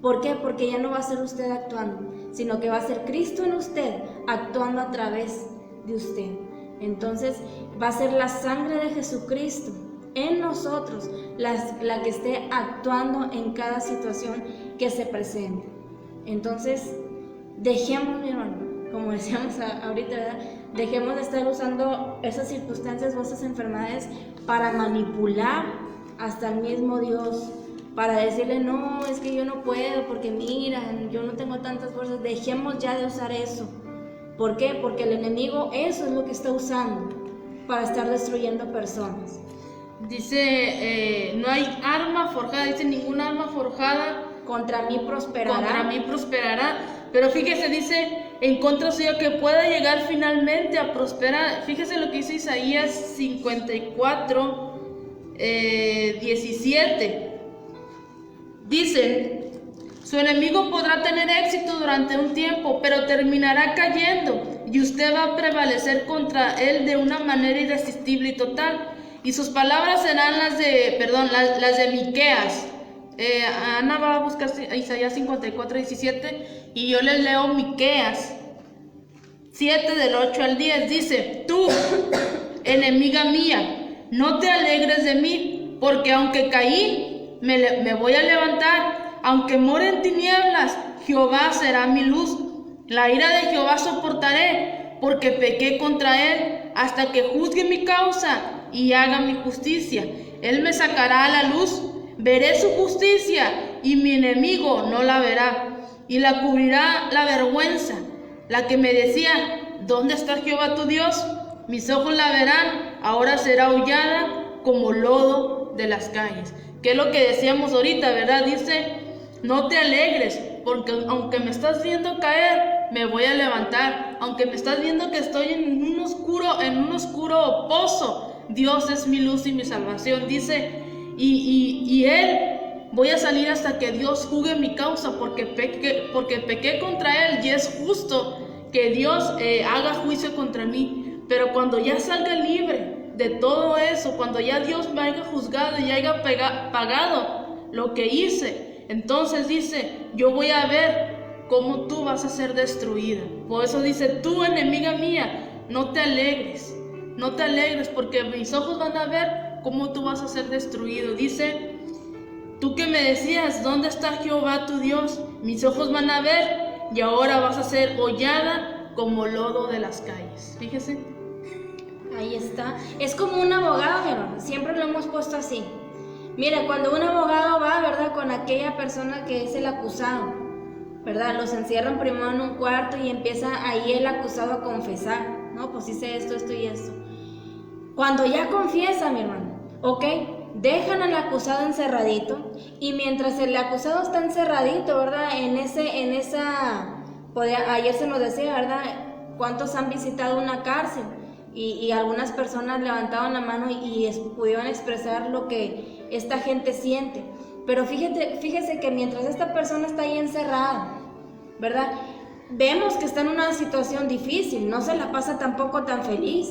¿Por qué? Porque ya no va a ser usted actuando, sino que va a ser Cristo en usted actuando a través de usted. Entonces va a ser la sangre de Jesucristo en nosotros la que esté actuando en cada situación que se presente. Entonces dejemos, mi hermano, como decíamos ahorita, ¿verdad?, dejemos de estar usando esas circunstancias o esas enfermedades para manipular hasta el mismo Dios, para decirle, no, es que yo no puedo, porque mira, yo no tengo tantas fuerzas. Dejemos ya de usar eso. ¿Por qué? Porque el enemigo eso es lo que está usando para estar destruyendo personas. Dice, no hay arma forjada, dice, ninguna arma forjada contra mí prosperará. Pero fíjese, dice, en contra suya, que pueda llegar finalmente a prosperar. Fíjese lo que dice Isaías 54, 17. Dicen, su enemigo podrá tener éxito durante un tiempo, pero terminará cayendo, y usted va a prevalecer contra él de una manera irresistible y total. Y sus palabras serán las de Miqueas. Ana va a buscar Isaías 54, 17, y yo les leo Miqueas 7, del 8 al 10. Dice, tú, enemiga mía, no te alegres de mí, porque aunque caí, me voy a levantar. Aunque more en tinieblas, Jehová será mi luz. La ira de Jehová soportaré, porque pequé contra él, hasta que juzgue mi causa y haga mi justicia. Él me sacará a la luz, veré su justicia, y mi enemigo no la verá, y la cubrirá la vergüenza. La que me decía, ¿dónde está Jehová tu Dios? Mis ojos la verán, ahora será hollada como lodo de las calles. ¿Qué es lo que decíamos ahorita, verdad? Dice, no te alegres, porque aunque me estás viendo caer, me voy a levantar. Aunque me estás viendo que estoy en un oscuro pozo, Dios es mi luz y mi salvación. Dice, y Él, voy a salir hasta que Dios juzgue mi causa, porque pequé contra Él, y es justo que Dios haga juicio contra mí. Pero cuando ya salga libre de todo eso, cuando ya Dios me haya juzgado y haya pagado lo que hice, entonces dice, yo voy a ver cómo tú vas a ser destruida. Por eso dice, tú, enemiga mía, no te alegres, porque mis ojos van a ver cómo tú vas a ser destruido. Dice, tú que me decías, ¿dónde está Jehová tu Dios? Mis ojos van a ver, y ahora vas a ser hollada como lodo de las calles. Fíjese. Ahí está. Es como un abogado, mi hermano. Siempre lo hemos puesto así. Mira, cuando un abogado va, ¿verdad?, con aquella persona que es el acusado, ¿verdad? Los encierran primero en un cuarto y empieza ahí el acusado a confesar. No, pues hice esto y esto. Cuando ya confiesa, mi hermano, ok, dejan al acusado encerradito, y mientras el acusado está encerradito, ¿verdad? Ayer se nos decía, ¿verdad?, cuántos han visitado una cárcel, y algunas personas levantaban la mano y pudieron expresar lo que esta gente siente. Pero fíjese que mientras esta persona está ahí encerrada, ¿verdad?, vemos que está en una situación difícil, no se la pasa tampoco tan feliz.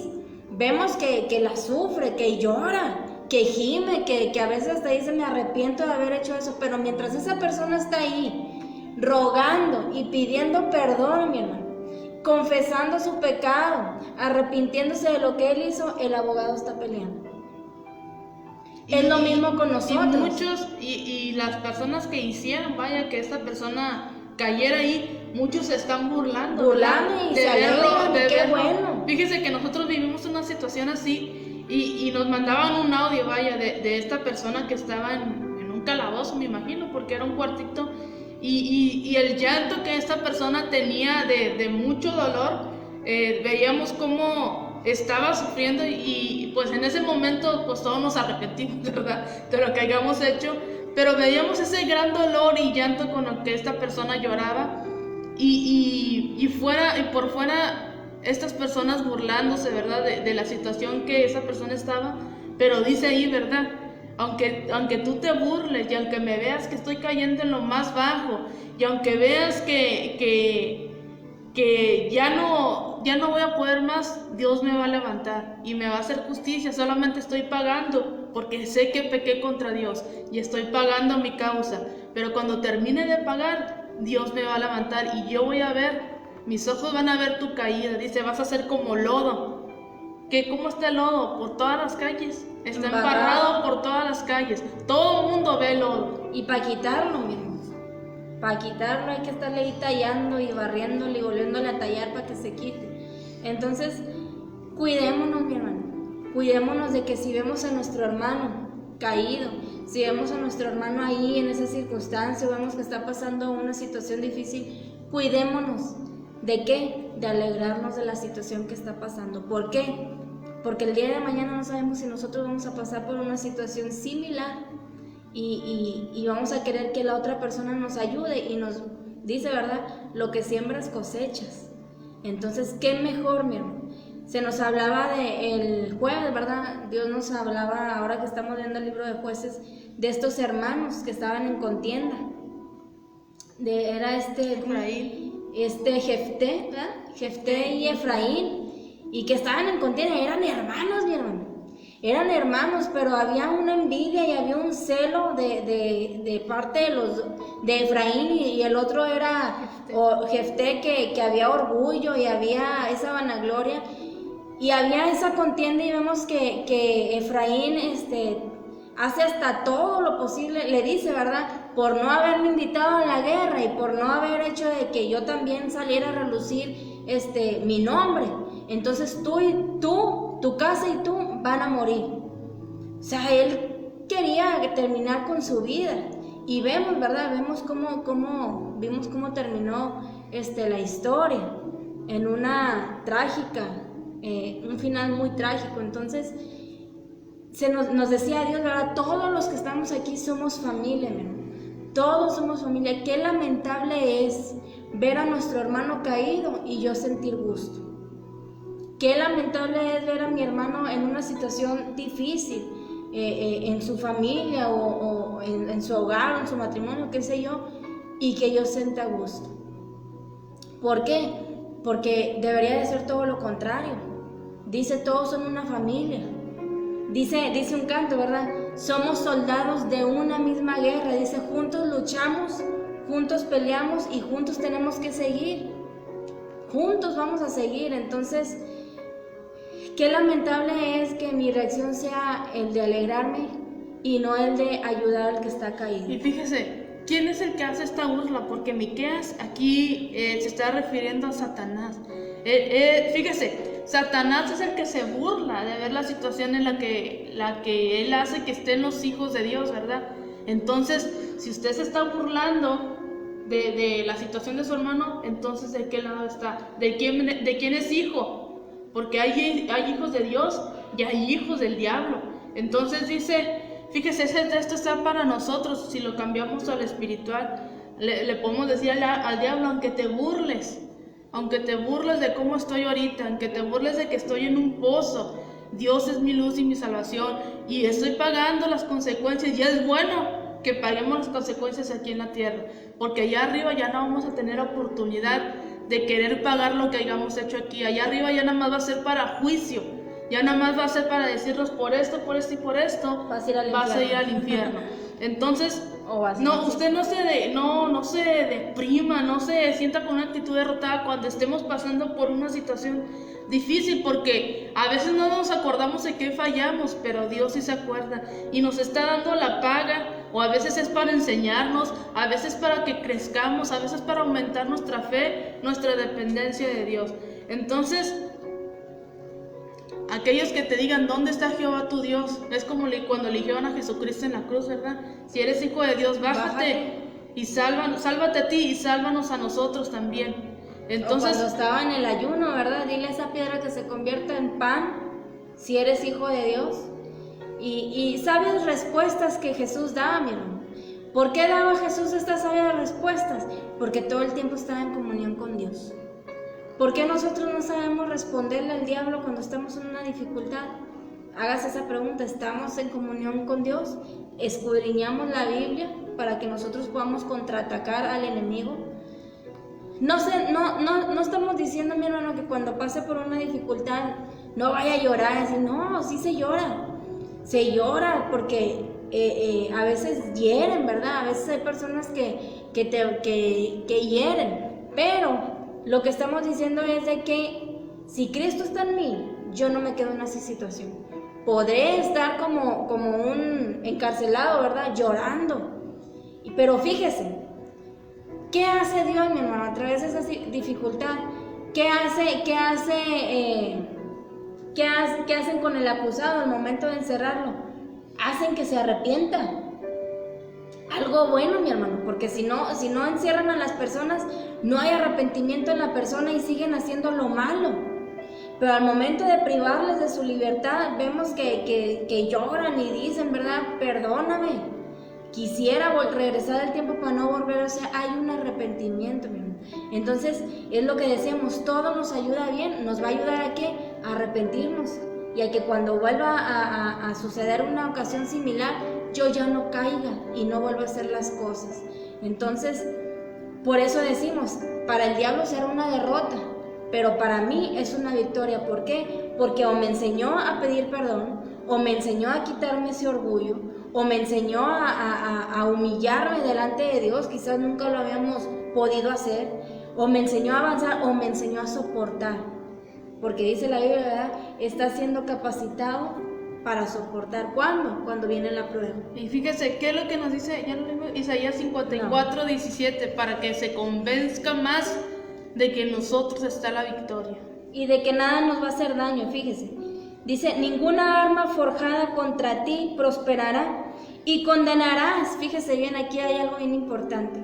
Vemos que la sufre, que llora, que gime, que a veces hasta dice, me arrepiento de haber hecho eso. Pero mientras esa persona está ahí rogando y pidiendo perdón, mi hermano, confesando su pecado, arrepintiéndose de lo que él hizo, el abogado está peleando. Es lo mismo con nosotros. Y las personas que hicieron, vaya, que esta persona cayera ahí, muchos se están burlando y se alegran, qué bueno. Fíjese que nosotros vivimos una situación así, y nos mandaban un audio, vaya, de esta persona que estaba en un calabozo, me imagino, porque era un cuartito, y el llanto que esta persona tenía de mucho dolor, veíamos cómo estaba sufriendo, y pues en ese momento pues todos nos arrepentimos, ¿verdad?, de lo que hayamos hecho, pero veíamos ese gran dolor y llanto con lo que esta persona lloraba, y por fuera estas personas burlándose, ¿verdad?, de la situación que esa persona estaba. Pero dice ahí, ¿verdad?, aunque tú te burles, y aunque me veas que estoy cayendo en lo más bajo, y aunque veas que ya no voy a poder más, Dios me va a levantar y me va a hacer justicia. Solamente estoy pagando porque sé que pequé contra Dios y estoy pagando mi causa, pero cuando termine de pagar, Dios me va a levantar y yo voy a ver, mis ojos van a ver tu caída. Dice, vas a ser como lodo. ¿Cómo está el lodo? Por todas las calles, está embarrado por todas las calles, todo el mundo ve lodo. Y para quitarlo, mi hermano, para quitarlo hay que estarle ahí tallando y barriéndole y volviéndole a tallar para que se quite. Entonces, cuidémonos, mi hermano, cuidémonos de que si vemos a nuestro hermano caído, si vemos a nuestro hermano ahí en esa circunstancia, o vemos que está pasando una situación difícil, cuidémonos. ¿De qué? De alegrarnos de la situación que está pasando. ¿Por qué? Porque el día de mañana no sabemos si nosotros vamos a pasar por una situación similar, y vamos a querer que la otra persona nos ayude, y nos dice, ¿verdad?, lo que siembras cosechas. Entonces, ¿qué mejor, mi hermano? Se nos hablaba el jueves, ¿verdad? Dios nos hablaba, ahora que estamos leyendo el libro de Jueces, de estos hermanos que estaban en contienda. Era Jefté, ¿verdad? Jefté y Efraín, y que estaban en contienda. Eran hermanos, mi hermano. Eran hermanos, pero había una envidia y había un celo de parte de Efraín, y el otro era Jefté, que había orgullo y había esa vanagloria, y había esa contienda, y vemos que Efraín hace hasta todo lo posible, le dice, ¿verdad?, por no haberme invitado a la guerra y por no haber hecho de que yo también saliera a relucir mi nombre. Entonces tu casa y tú van a morir. O sea, él quería terminar con su vida. Y vemos, ¿verdad? Vimos cómo terminó la historia en una trágica, un final muy trágico. Entonces, nos decía Dios, ¿verdad? Todos los que estamos aquí somos familia, mi hermano. Todos somos familia. Qué lamentable es ver a nuestro hermano caído y yo sentir gusto. Qué lamentable es ver a mi hermano en una situación difícil, en su familia o en su hogar, o en su matrimonio, qué sé yo, y que yo sienta gusto. ¿Por qué? Porque debería de ser todo lo contrario. Dice, todos son una familia. Dice un canto, ¿verdad? Somos soldados de una misma guerra. Dice, juntos luchamos, juntos peleamos y juntos tenemos que seguir. Juntos vamos a seguir. Entonces, qué lamentable es que mi reacción sea el de alegrarme y no el de ayudar al que está caído. Y fíjese, ¿quién es el que hace esta burla? Porque Miqueas aquí se está refiriendo a Satanás. Fíjese, Satanás es el que se burla de ver la situación en la que él hace que estén los hijos de Dios, ¿verdad? Entonces, si usted se está burlando de la situación de su hermano, entonces ¿de qué lado está? ¿De quién es hijo? Porque hay hijos de Dios y hay hijos del diablo. Entonces dice, fíjese, esto está para nosotros. Si lo cambiamos al espiritual, le podemos decir al diablo, aunque te burles de cómo estoy ahorita, aunque te burles de que estoy en un pozo, Dios es mi luz y mi salvación, y estoy pagando las consecuencias, y es bueno que paguemos las consecuencias aquí en la tierra, porque allá arriba ya no vamos a tener oportunidad de querer pagar lo que hayamos hecho aquí. Allá arriba ya nada más va a ser para juicio, ya nada más va a ser para decirnos por esto y por esto vas a ir al infierno. Entonces, no, usted no se deprima, no se sienta con una actitud derrotada cuando estemos pasando por una situación difícil, porque a veces no nos acordamos de qué fallamos, pero Dios sí se acuerda y nos está dando la paga, o a veces es para enseñarnos, a veces para que crezcamos, a veces para aumentar nuestra fe, nuestra dependencia de Dios. Entonces, aquellos que te digan, ¿dónde está Jehová tu Dios? Es como cuando eligieron a Jesucristo en la cruz, ¿verdad? Si eres hijo de Dios, bájate y sálvate a ti y sálvanos a nosotros también. Entonces, o cuando estaba en el ayuno, ¿verdad? Dile a esa piedra que se convierta en pan, si eres hijo de Dios. Y sabias respuestas que Jesús daba, mi hermano. ¿Por qué daba Jesús estas sabias respuestas? Porque todo el tiempo estaba en comunión con Dios. ¿Por qué nosotros no sabemos responderle al diablo cuando estamos en una dificultad? Hágase esa pregunta. ¿Estamos en comunión con Dios? ¿Escudriñamos la Biblia para que nosotros podamos contraatacar al enemigo? No estamos diciendo, mi hermano, que cuando pase por una dificultad no vaya a llorar. Así, no, sí se llora. Se llora porque a veces hieren, ¿verdad? A veces hay personas que hieren. Pero lo que estamos diciendo es de que si Cristo está en mí, yo no me quedo en esa situación. Podré estar como un encarcelado, ¿verdad? Llorando. Pero fíjese, ¿qué hace Dios, mi hermano, a través de esa dificultad? ¿Qué hacen con el acusado al momento de encerrarlo? Hacen que se arrepienta. Algo bueno, mi hermano, porque si no encierran a las personas, no hay arrepentimiento en la persona y siguen haciendo lo malo. Pero al momento de privarles de su libertad, vemos que lloran y dicen, ¿verdad? Perdóname, quisiera regresar al tiempo para no volver. O sea, hay un arrepentimiento, mi hermano. Entonces, es lo que decíamos, todo nos ayuda bien. ¿Nos va a ayudar a qué? A arrepentirnos. Y a que cuando vuelva a suceder una ocasión similar, yo ya no caiga y no vuelva a hacer las cosas. Entonces, por eso decimos, para el diablo será una derrota, pero para mí es una victoria. ¿Por qué? Porque o me enseñó a pedir perdón, o me enseñó a quitarme ese orgullo, o me enseñó a humillarme delante de Dios, quizás nunca lo habíamos podido hacer, o me enseñó a avanzar, o me enseñó a soportar. Porque dice la Biblia, ¿verdad? Está siendo capacitado para soportar. ¿Cuándo? Cuando viene la prueba. Y fíjese, ¿qué es lo que nos dice? Ya lo leímos, Isaías 54, 17, para que se convenzca más de que en nosotros está la victoria. Y de que nada nos va a hacer daño, fíjese. Dice, ninguna arma forjada contra ti prosperará, Y condenarás, fíjese bien, aquí hay algo bien importante.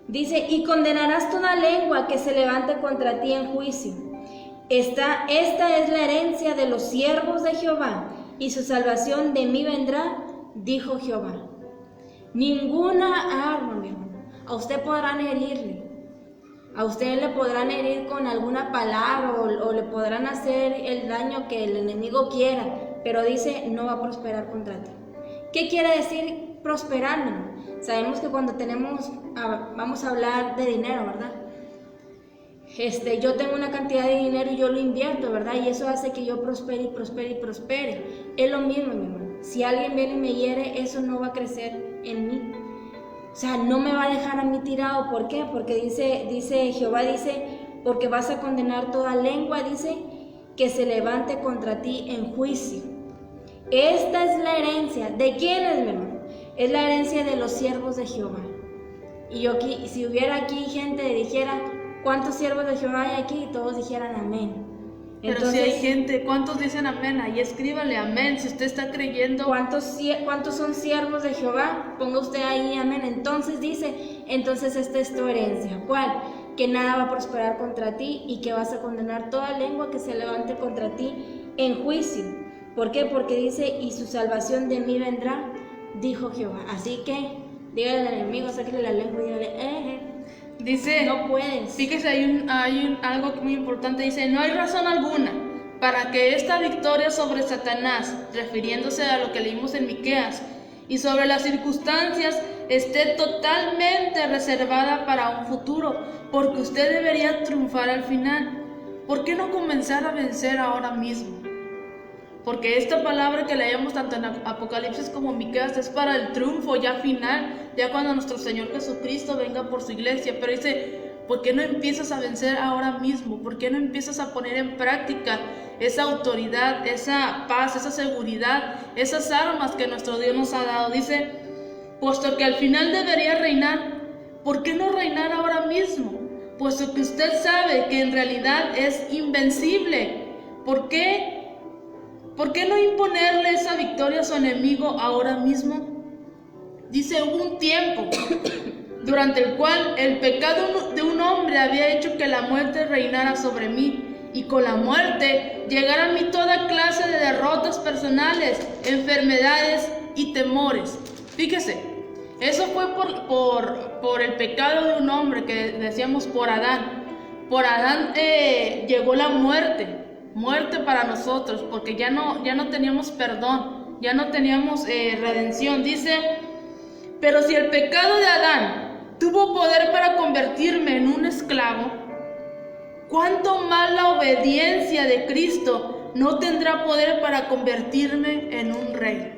Dice, y condenarás toda lengua que se levante contra ti en juicio. Esta es la herencia de los siervos de Jehová, y su salvación de mí vendrá, dijo Jehová. Ninguna arma, mi hermano, a usted podrán herirle. A usted le podrán herir con alguna palabra o le podrán hacer el daño que el enemigo quiera, pero dice, no va a prosperar contra ti. ¿Qué quiere decir prosperar? Sabemos que cuando vamos a hablar de dinero, ¿verdad? Yo tengo una cantidad de dinero y yo lo invierto, ¿verdad? Y eso hace que yo prospere y prospere y prospere. Es lo mismo, mi hermano. Si alguien viene y me hiere, eso no va a crecer en mí. O sea, no me va a dejar a mí tirado. ¿Por qué? Porque dice Jehová, porque vas a condenar toda lengua, dice, que se levante contra ti en juicio. Esta es la herencia. ¿De quién es, mi hermano? Es la herencia de los siervos de Jehová. Y si hubiera aquí gente que dijera, ¿cuántos siervos de Jehová hay aquí? Y todos dijeran amén. Pero entonces, si hay gente, ¿cuántos dicen amén? Ahí escríbale amén, si usted está creyendo. ¿Cuántos son siervos de Jehová? Ponga usted ahí amén. Entonces esta es tu herencia. ¿Cuál? Que nada va a prosperar contra ti y que vas a condenar toda lengua que se levante contra ti en juicio. ¿Por qué? Porque dice, y su salvación de mí vendrá, dijo Jehová. Así que, dígale al enemigo, sáquele la lengua y dígale, Dice, no puedes. Fíjese, hay algo muy importante, dice, no hay razón alguna para que esta victoria sobre Satanás, refiriéndose a lo que leímos en Miqueas, y sobre las circunstancias, esté totalmente reservada para un futuro, porque usted debería triunfar al final. ¿Por qué no comenzar a vencer ahora mismo? Porque esta palabra que leemos tanto en Apocalipsis como en Miqueas es para el triunfo ya final, ya cuando nuestro Señor Jesucristo venga por su iglesia. Pero dice, ¿por qué no empiezas a vencer ahora mismo? ¿Por qué no empiezas a poner en práctica esa autoridad, esa paz, esa seguridad, esas armas que nuestro Dios nos ha dado? Dice, puesto que al final debería reinar, ¿por qué no reinar ahora mismo? Puesto que usted sabe que en realidad es invencible. ¿Por qué no imponerle esa victoria a su enemigo ahora mismo? Dice, hubo un tiempo durante el cual el pecado de un hombre había hecho que la muerte reinara sobre mí, y con la muerte llegara a mí toda clase de derrotas personales, enfermedades y temores. Fíjese, eso fue por el pecado de un hombre, que decíamos por Adán. Por Adán llegó la muerte para nosotros, porque ya no teníamos perdón, ya no teníamos redención. Dice, pero si el pecado de Adán tuvo poder para convertirme en un esclavo, ¿cuánto más la obediencia de Cristo no tendrá poder para convertirme en un rey?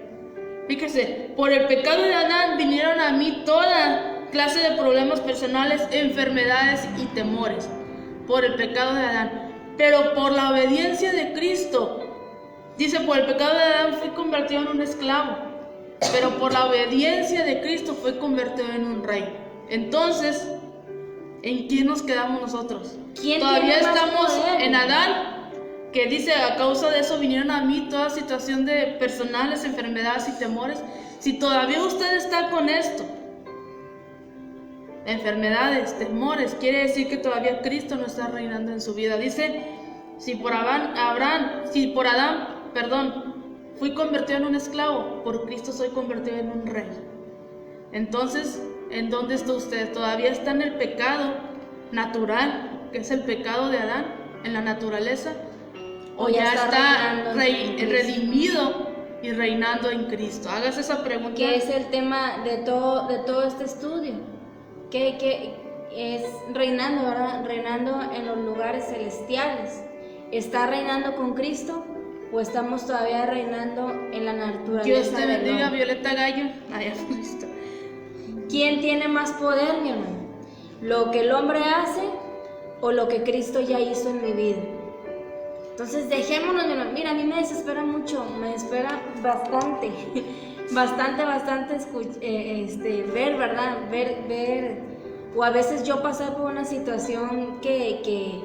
Fíjese, por el pecado de Adán vinieron a mí toda clase de problemas personales, enfermedades y temores, por el pecado de Adán. Pero por la obediencia de Cristo, dice, por el pecado de Adán fui convertido en un esclavo, pero por la obediencia de Cristo fue convertido en un rey. Entonces, ¿en quién nos quedamos nosotros? Todavía estamos en Adán, que dice, a causa de eso vinieron a mí toda situación de personales, enfermedades y temores. Si todavía usted está con esto, enfermedades, temores, quiere decir que todavía Cristo no está reinando en su vida. Dice, si por Adán, fui convertido en un esclavo, por Cristo soy convertido en un rey. Entonces, ¿en dónde está usted? ¿Todavía está en el pecado natural, que es el pecado de Adán, en la naturaleza? ¿O ya está redimido y reinando en Cristo? Hágase esa pregunta. ¿Qué es el tema de todo este estudio? Que es reinando, ¿verdad? Reinando en los lugares celestiales. ¿Está reinando con Cristo o estamos todavía reinando en la naturaleza? Dios te bendiga, Violeta Gallo. Cristo. ¿Quién tiene más poder, mi hermano? ¿Lo que el hombre hace o lo que Cristo ya hizo en mi vida? Entonces dejémonos, mi hermano. Mira, a mí me desespera mucho, me desespera bastante. Bastante ver, ¿verdad? Ver, o a veces yo pasar por una situación que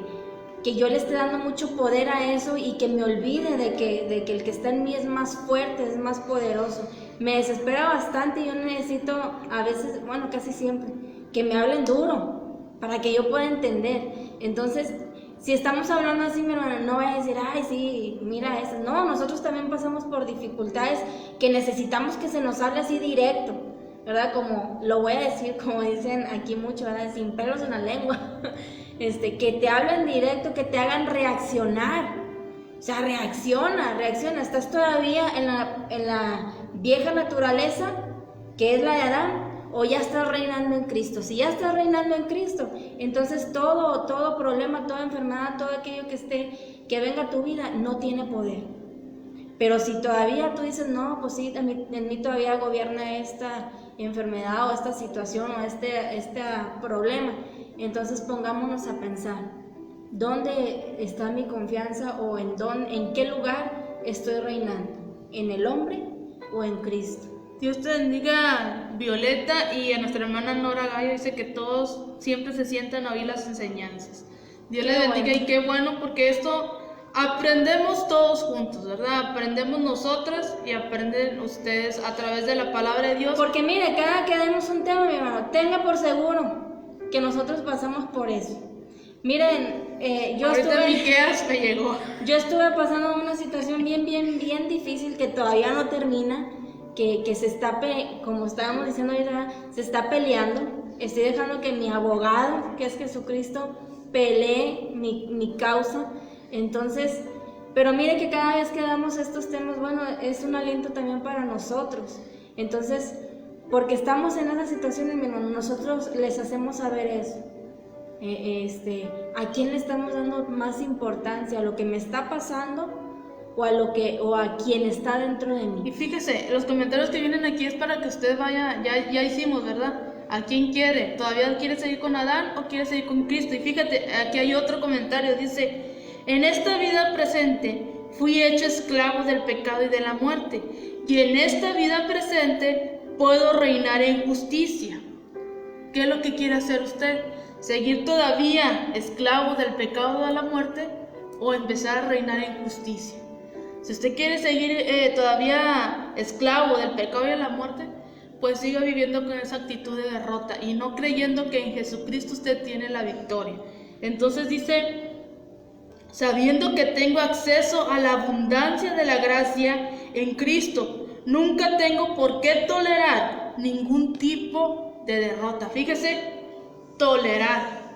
yo le esté dando mucho poder a eso y que me olvide de que el que está en mí es más fuerte, es más poderoso. me desespera bastante y yo necesito a veces, bueno, casi siempre, que me hablen duro para que yo pueda entender. Entonces, si estamos hablando así, mi hermana, no vaya a decir, ay, sí, mira eso. No, nosotros también pasamos por dificultades que necesitamos que se nos hable así directo, ¿verdad? Como lo voy a decir, como dicen aquí mucho, ¿verdad? Sin pelos en la lengua. Que te hablen directo, que te hagan reaccionar. O sea, reacciona. Estás todavía en la vieja naturaleza, que es la de Adán, o ya estás reinando en Cristo. Si ya estás reinando en Cristo, entonces todo problema, toda enfermedad, todo aquello que venga a tu vida, no tiene poder. Pero si todavía tú dices, no, pues sí, en mí todavía gobierna esta enfermedad o esta situación o este problema, entonces pongámonos a pensar, ¿dónde está mi confianza o en qué lugar estoy reinando? ¿En el hombre o en Cristo? Dios te bendiga, Violeta, y a nuestra hermana Nora Gallo dice que todos siempre se sientan a oír las enseñanzas. Dios le bendiga, bueno. Y qué bueno, porque esto aprendemos todos juntos, ¿verdad? Aprendemos nosotras y aprenden ustedes a través de la palabra de Dios. Porque mire, cada que demos un tema, mi hermano, tenga por seguro que nosotros pasamos por eso. Miren, yo estuve pasando una situación bien difícil que todavía no termina, que se está, como estábamos diciendo ahorita, se está peleando. Estoy dejando que mi abogado, que es Jesucristo, pelee mi causa. Entonces, pero mire que cada vez que damos estos temas, bueno, es un aliento también para nosotros. Entonces, porque estamos en esas situaciones, mi hermano, nosotros les hacemos saber eso. ¿A quién le estamos dando más importancia? ¿A lo que me está pasando o a quien está dentro de mí? Y fíjese, los comentarios que vienen aquí es para que usted vaya, ya hicimos, ¿verdad? ¿A quién quiere? ¿Todavía quiere seguir con Adán o quiere seguir con Cristo? Y fíjate, aquí hay otro comentario, dice: en esta vida presente fui hecho esclavo del pecado y de la muerte, y en esta vida presente puedo reinar en justicia. ¿Qué es lo que quiere hacer usted? ¿Seguir todavía esclavo del pecado y de la muerte o empezar a reinar en justicia? Si usted quiere seguir todavía esclavo del pecado y de la muerte, pues siga viviendo con esa actitud de derrota y no creyendo que en Jesucristo usted tiene la victoria. Entonces dice: sabiendo que tengo acceso a la abundancia de la gracia en Cristo, nunca tengo por qué tolerar ningún tipo de derrota. Fíjese, tolerar.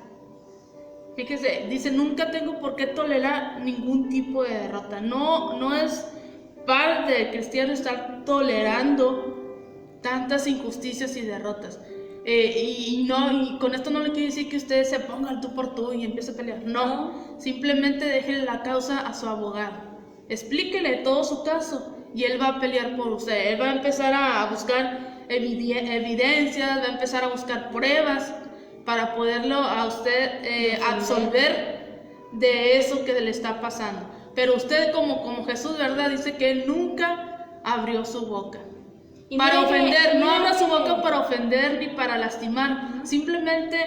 Fíjese, dice: nunca tengo por qué tolerar ningún tipo de derrota. No es parte del cristiano estar tolerando tantas injusticias y derrotas. Y con esto no le quiero decir que usted se ponga al tú por tú y empiece a pelear. No, simplemente déjele la causa a su abogado. Explíquele todo su caso y él va a pelear por usted. Él va a empezar a buscar evidencias, va a empezar a buscar pruebas para poderlo a usted absolver de eso que le está pasando. Pero usted como Jesús, ¿verdad? Dice que él nunca abrió su boca para ofender, no abra su boca para ofender ni para lastimar, simplemente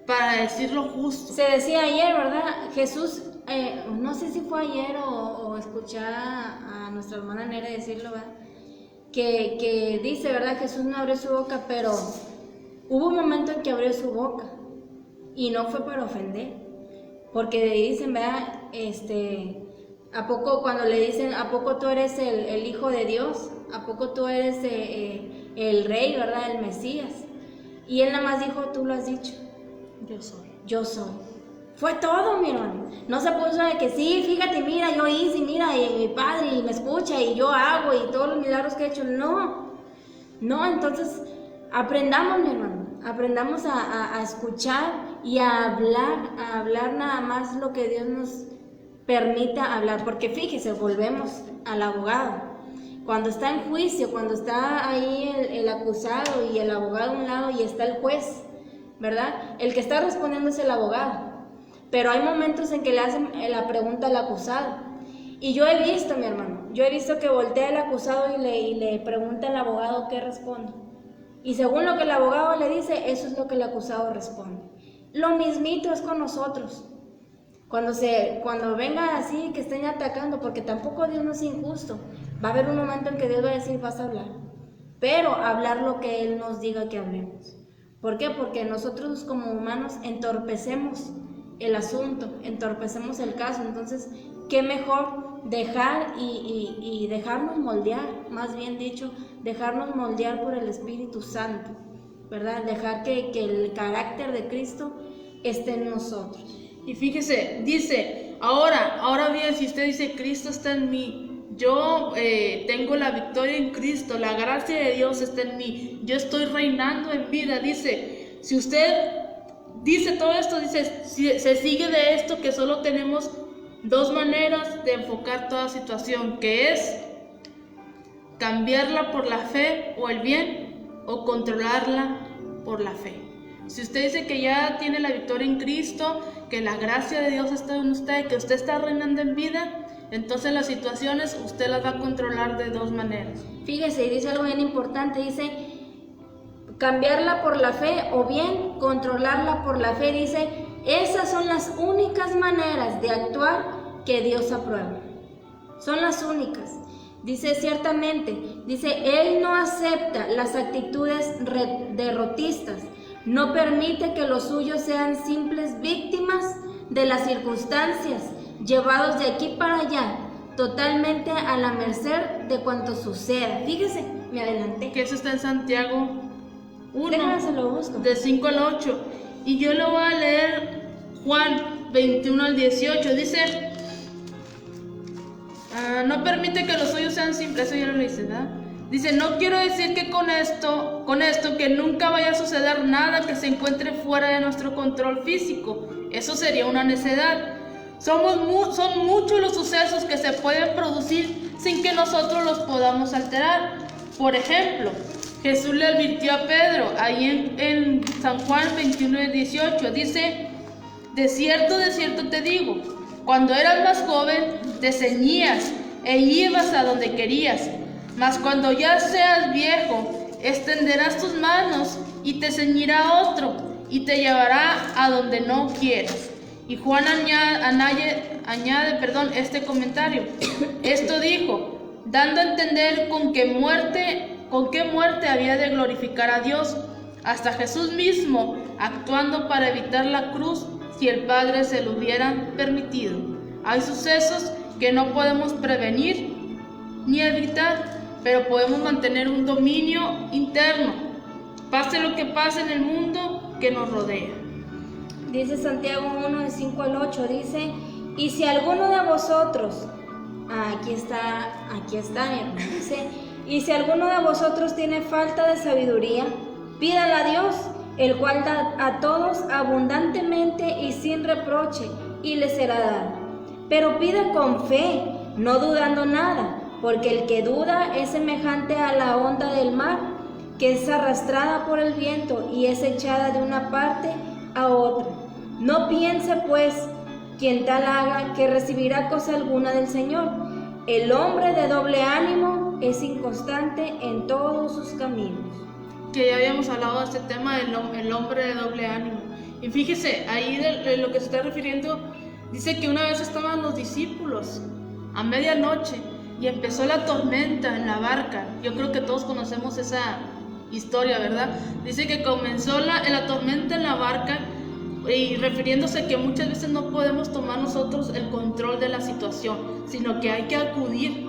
para decir lo justo. Se decía ayer, ¿verdad? Jesús, no sé si fue ayer o escuché a nuestra hermana Nera decirlo, ¿verdad? Que dice, ¿verdad? Jesús no abrió su boca, pero hubo un momento en que abrió su boca y no fue para ofender, porque dicen, ¿verdad? ¿A poco cuando le dicen, ¿a poco tú eres el Hijo de Dios? ¿A poco tú eres el Rey, ¿verdad? El Mesías. Y él nada más dijo, tú lo has dicho. Yo soy. Yo soy. Fue todo, mi hermano. No se puso de que sí, fíjate, mira, yo hice, mira, y mi padre y me escucha y yo hago y todos los milagros que he hecho. No, entonces aprendamos, mi hermano. Aprendamos a escuchar y a hablar nada más lo que Dios nos permita hablar, porque fíjese, volvemos al abogado. Cuando está en juicio, cuando está ahí el acusado y el abogado a un lado y está el juez, ¿verdad? El que está respondiendo es el abogado, pero hay momentos en que le hacen la pregunta al acusado. Y yo he visto, mi hermano, que voltea el acusado y le pregunta al abogado qué responde. Y según lo que el abogado le dice, eso es lo que el acusado responde. Lo mismito es con nosotros. Cuando venga así, que estén atacando, porque tampoco Dios no es injusto, va a haber un momento en que Dios va a decir, vas a hablar. pero hablar lo que Él nos diga que hablemos. ¿Por qué? Porque nosotros como humanos entorpecemos el asunto, entorpecemos el caso. Entonces, qué mejor dejar y dejarnos moldear, más bien dicho, dejarnos moldear por el Espíritu Santo, ¿verdad? Dejar que el carácter de Cristo esté en nosotros. Y fíjese, dice, ahora bien, si usted dice, Cristo está en mí, yo tengo la victoria en Cristo, la gracia de Dios está en mí, yo estoy reinando en vida, dice, si usted dice todo esto, dice, se sigue de esto que solo tenemos dos maneras de enfocar toda situación, que es cambiarla por la fe o el bien, o controlarla por la fe. Si usted dice que ya tiene la victoria en Cristo, que la gracia de Dios está en usted, que usted está reinando en vida, entonces las situaciones usted las va a controlar de dos maneras. Fíjese, y dice algo bien importante, dice cambiarla por la fe o bien controlarla por la fe. Dice, esas son las únicas maneras de actuar que Dios aprueba. Son las únicas. Dice, ciertamente, dice, Él no acepta las actitudes derrotistas, no permite que los suyos sean simples víctimas de las circunstancias, llevados de aquí para allá, totalmente a la merced de cuanto suceda. Fíjese, me adelanté. Que eso está en Santiago 1, Déjame se lo busco. de 5 al 8. Y yo lo voy a leer Juan 21 al 18. Dice, no permite que los suyos sean simples. Eso ya lo dice, ¿verdad? Dice, no quiero decir que con esto que nunca vaya a suceder nada que se encuentre fuera de nuestro control físico. Eso sería una necedad. Son muchos los sucesos que se pueden producir sin que nosotros los podamos alterar. Por ejemplo, Jesús le advirtió a Pedro, ahí en San Juan 21 y 18, dice, de cierto te digo, cuando eras más joven te ceñías e ibas a donde querías, mas cuando ya seas viejo, extenderás tus manos y te ceñirá otro y te llevará a donde no quieras. Y Juan añade este comentario. Esto dijo, dando a entender con qué muerte había de glorificar a Dios, hasta Jesús mismo, actuando para evitar la cruz si el Padre se lo hubiera permitido. Hay sucesos que no podemos prevenir ni evitar, pero podemos mantener un dominio interno, pase lo que pase en el mundo que nos rodea. Dice Santiago 1, de 5 al 8, dice, y si alguno de vosotros, aquí está, dice, y si alguno de vosotros tiene falta de sabiduría, pídala a Dios, el cual da a todos abundantemente y sin reproche, y le será dado. Pero pida con fe, no dudando nada, porque el que duda es semejante a la onda del mar, que es arrastrada por el viento y es echada de una parte a otra. No piense, pues, quien tal haga, que recibirá cosa alguna del Señor. El hombre de doble ánimo es inconstante en todos sus caminos. Que ya habíamos hablado de este tema del hombre de doble ánimo. Y fíjese, ahí de lo que se está refiriendo, dice que una vez estaban los discípulos a medianoche y empezó la tormenta en la barca. Yo creo que todos conocemos esa historia, ¿verdad? Dice que comenzó la tormenta en la barca, y refiriéndose que muchas veces no podemos tomar nosotros el control de la situación, sino que hay que acudir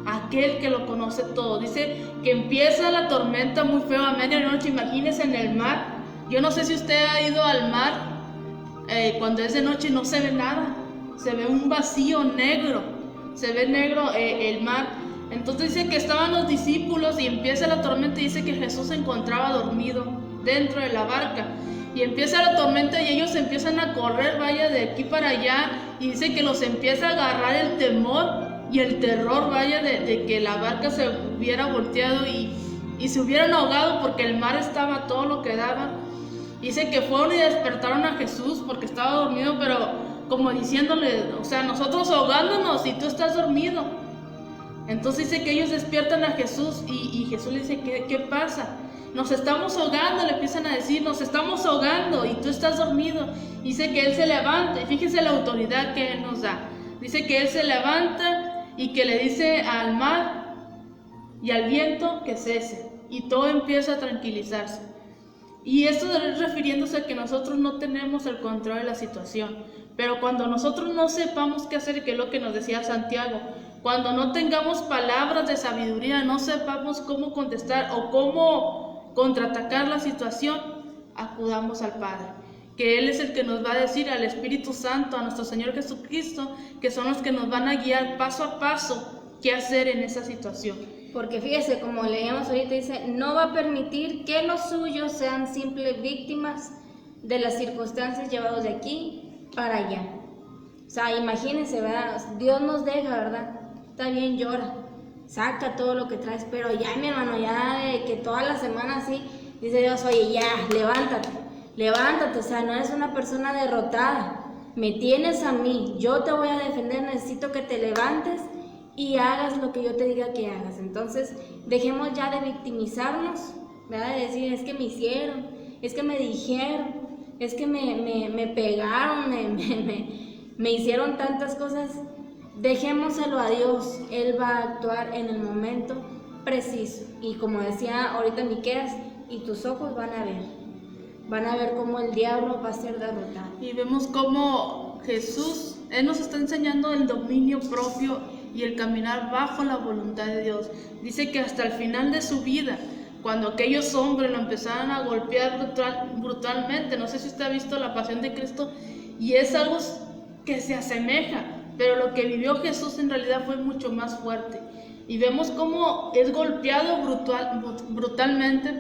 a aquel que lo conoce todo. Dice que empieza la tormenta muy feo a medianoche, imagínense en el mar. Yo no sé si usted ha ido al mar, cuando es de noche no se ve nada, se ve un vacío negro, se ve negro el mar. Entonces dice que estaban los discípulos y empieza la tormenta y dice que Jesús se encontraba dormido dentro de la barca. Y empieza la tormenta y ellos empiezan a correr, vaya, de aquí para allá, y dice que los empieza a agarrar el temor y el terror, vaya, de que la barca se hubiera volteado y se hubieran ahogado, porque el mar estaba todo lo que daba. Dice que fueron y despertaron a Jesús porque estaba dormido, pero como diciéndole, o sea, nosotros ahogándonos y tú estás dormido. Entonces dice que ellos despiertan a Jesús y Jesús le dice, ¿qué pasa? Nos estamos ahogando, le empiezan a decir, nos estamos ahogando y tú estás dormido. Dice que Él se levanta, y fíjese la autoridad que Él nos da. Dice que Él se levanta y que le dice al mar y al viento que cese. y todo empieza a tranquilizarse. Y esto es refiriéndose a que nosotros no tenemos el control de la situación, pero cuando nosotros no sepamos qué hacer, que es lo que nos decía Santiago, cuando no tengamos palabras de sabiduría, no sepamos cómo contestar o cómo contraatacar la situación, acudamos al Padre, que Él es el que nos va a decir, al Espíritu Santo, a nuestro Señor Jesucristo, que son los que nos van a guiar paso a paso qué hacer en esa situación. Porque fíjese, como leíamos ahorita, dice, no va a permitir que los suyos sean simples víctimas de las circunstancias llevados de aquí para allá. O sea, imagínense, ¿verdad? Dios nos deja, ¿verdad? Está bien, llora, saca todo lo que traes, pero ya, mi hermano, ya de que toda la semana así, dice Dios, oye, ya, levántate, o sea, no eres una persona derrotada, me tienes a mí, yo te voy a defender, necesito que te levantes y hagas lo que yo te diga que hagas. Entonces, dejemos ya de victimizarnos, ¿verdad? De decir, es que me hicieron, es que me dijeron, es que me pegaron, me hicieron tantas cosas. Dejémoselo a Dios, Él va a actuar en el momento preciso. Y como decía ahorita Miqueas, y tus ojos van a ver cómo el diablo va a ser derrotado. Y vemos cómo Jesús, Él nos está enseñando el dominio propio y el caminar bajo la voluntad de Dios. Dice que hasta el final de su vida, cuando aquellos hombres lo empezaron a golpear brutalmente, no sé si usted ha visto la Pasión de Cristo, y es algo que se asemeja, pero lo que vivió Jesús en realidad fue mucho más fuerte. Y vemos cómo es golpeado brutalmente,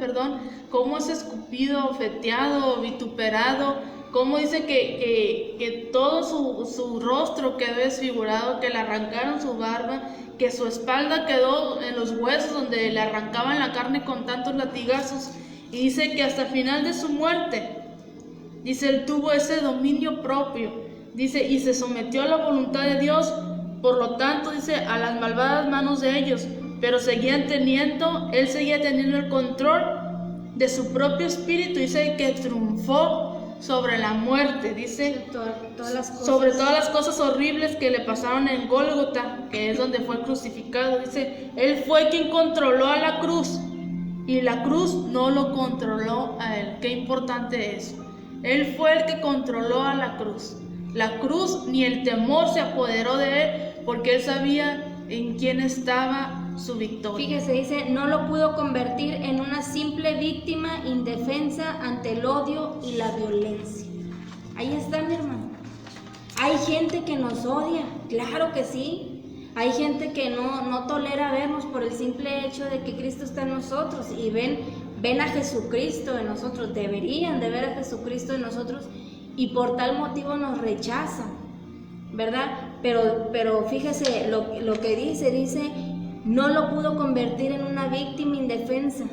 cómo es escupido, feteado, vituperado, cómo dice que todo su rostro quedó desfigurado, que le arrancaron su barba, que su espalda quedó en los huesos donde le arrancaban la carne con tantos latigazos. Y dice que hasta el final de su muerte, dice, Él tuvo ese dominio propio, dice, y se sometió a la voluntad de Dios. Por lo tanto, dice, a las malvadas manos de ellos, pero él seguía teniendo el control de su propio espíritu. Dice que triunfó sobre la muerte, dice, sobre todas las cosas horribles que le pasaron en Gólgota, que es donde fue crucificado. Dice, Él fue quien controló a la cruz, y la cruz no lo controló a Él. Qué importante es. Él fue el que controló a la cruz. La cruz ni el temor se apoderó de Él, porque Él sabía en quién estaba su victoria. Fíjese, dice, no lo pudo convertir en una simple víctima indefensa ante el odio y la violencia. Ahí está, mi hermano. Hay gente que nos odia, claro que sí. Hay gente que no tolera vernos por el simple hecho de que Cristo está en nosotros y ven a Jesucristo en nosotros, deberían de ver a Jesucristo en nosotros, y por tal motivo nos rechazan, ¿verdad? Pero fíjese lo que dice, no lo pudo convertir en una víctima indefensa,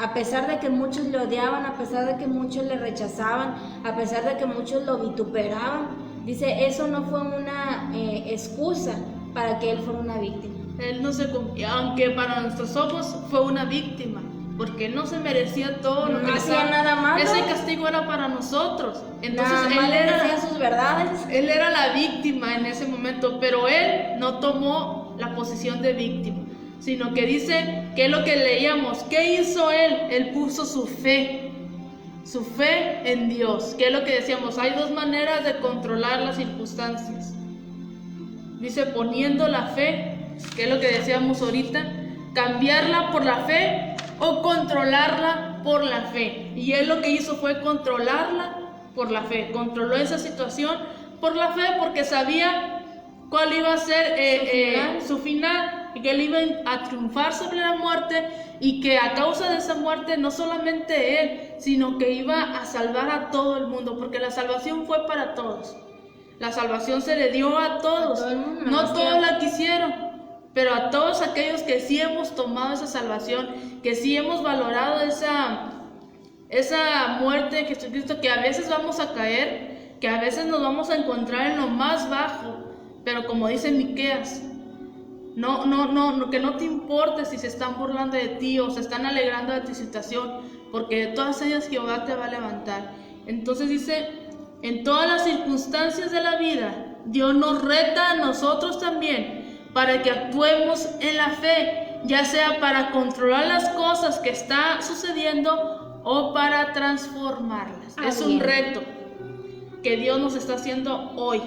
a pesar de que muchos le odiaban, a pesar de que muchos le rechazaban, a pesar de que muchos lo vituperaban. Dice, eso no fue una excusa para que él fuera una víctima. Él no se, aunque para nuestros ojos fue una víctima, porque él no se merecía todo lo que no hacía nada malo. Ese castigo era para nosotros. Entonces sus verdades. Él era la víctima en ese momento, pero él no tomó la posición de víctima, sino que dice, que es lo que leíamos, ¿qué hizo él? Él puso su fe en Dios, que es lo que decíamos, hay dos maneras de controlar las circunstancias. Dice, poniendo la fe, que es lo que decíamos ahorita, cambiarla por la fe o controlarla por la fe. Y él lo que hizo fue controlarla por la fe. Controló esa situación por la fe, porque sabía cuál iba a ser su final, y que él iba a triunfar sobre la muerte, y que a causa de esa muerte no solamente él, sino que iba a salvar a todo el mundo, porque la salvación fue para todos. La salvación se le dio a todos. A todo el mundo, no todos la quisieron, pero a todos aquellos que sí hemos tomado esa salvación, que sí hemos valorado esa muerte de Jesucristo, que a veces vamos a caer, que a veces nos vamos a encontrar en lo más bajo, pero como dice Miqueas, que no te importe si se están burlando de ti o se están alegrando de tu situación, porque de todas ellas Jehová te va a levantar. Entonces dice, en todas las circunstancias de la vida, Dios nos reta a nosotros también, para que actuemos en la fe ya sea para controlar las cosas que están sucediendo o para transformarlas. Es un reto que Dios nos está haciendo hoy.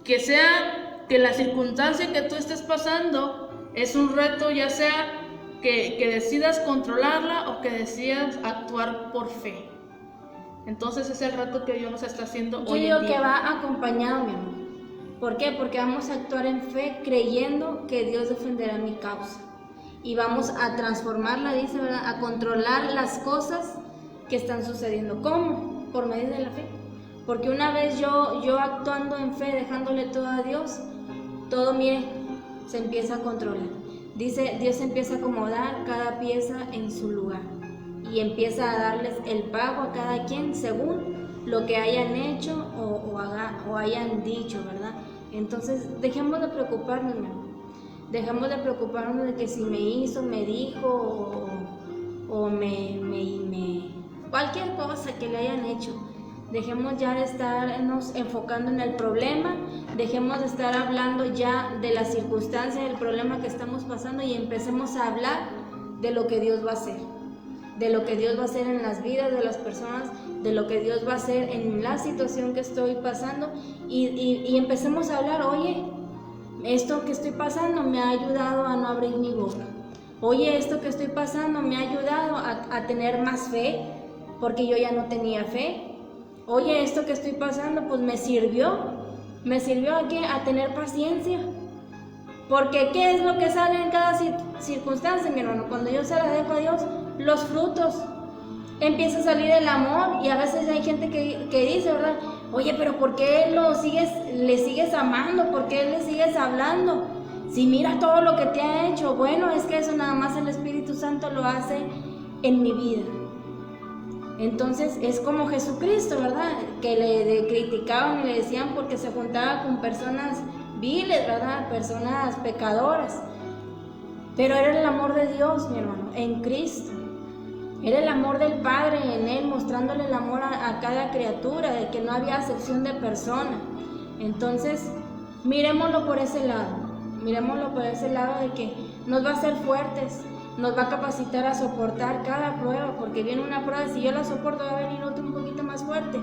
Que sea que la circunstancia que tú estés pasando es un reto, ya sea que decidas controlarla o que decidas actuar por fe. Entonces es el reto que Dios nos está haciendo hoy en día. Yo digo que va acompañado, mi amor. ¿Por qué? Porque vamos a actuar en fe creyendo que Dios defenderá mi causa. Y vamos a transformarla, dice, ¿verdad? A controlar las cosas que están sucediendo. ¿Cómo? Por medio de la fe. Porque una vez yo actuando en fe, dejándole todo a Dios, todo, mire, se empieza a controlar. Dice, Dios empieza a acomodar cada pieza en su lugar y empieza a darles el pago a cada quien según lo que hayan hecho o hayan dicho, ¿verdad? Entonces, dejemos de preocuparnos, mi amor. Dejemos de preocuparnos de que si me hizo, me dijo o cualquier cosa que le hayan hecho. Dejemos ya de estarnos enfocando en el problema, dejemos de estar hablando ya de la circunstancia, del problema que estamos pasando y empecemos a hablar de lo que Dios va a hacer, de lo que Dios va a hacer en las vidas de las personas, de lo que Dios va a hacer en la situación que estoy pasando y empecemos a hablar, oye, esto que estoy pasando me ha ayudado a no abrir mi boca, oye, esto que estoy pasando me ha ayudado a tener más fe, porque yo ya no tenía fe. Oye, esto que estoy pasando, pues me sirvió a qué, a tener paciencia, porque ¿qué es lo que sale en cada circunstancia, mi hermano? Cuando yo se la dejo a Dios, los frutos, empieza a salir el amor, y a veces hay gente que dice, ¿verdad? Oye, pero ¿por qué le sigues amando? ¿Por qué le sigues hablando? Si mira todo lo que te ha hecho. Bueno, es que eso nada más el Espíritu Santo lo hace en mi vida. Entonces es como Jesucristo, ¿verdad? Que le criticaban y le decían porque se juntaba con personas viles, ¿verdad? Personas pecadoras. Pero era el amor de Dios, mi hermano, en Cristo. Era el amor del Padre en Él, mostrándole el amor a cada criatura, de que no había acepción de persona. Entonces, miremoslo por ese lado. Miremoslo por ese lado de que nos va a hacer fuertes. Nos va a capacitar a soportar cada prueba, porque viene una prueba, si yo la soporto va a venir otra un poquito más fuerte,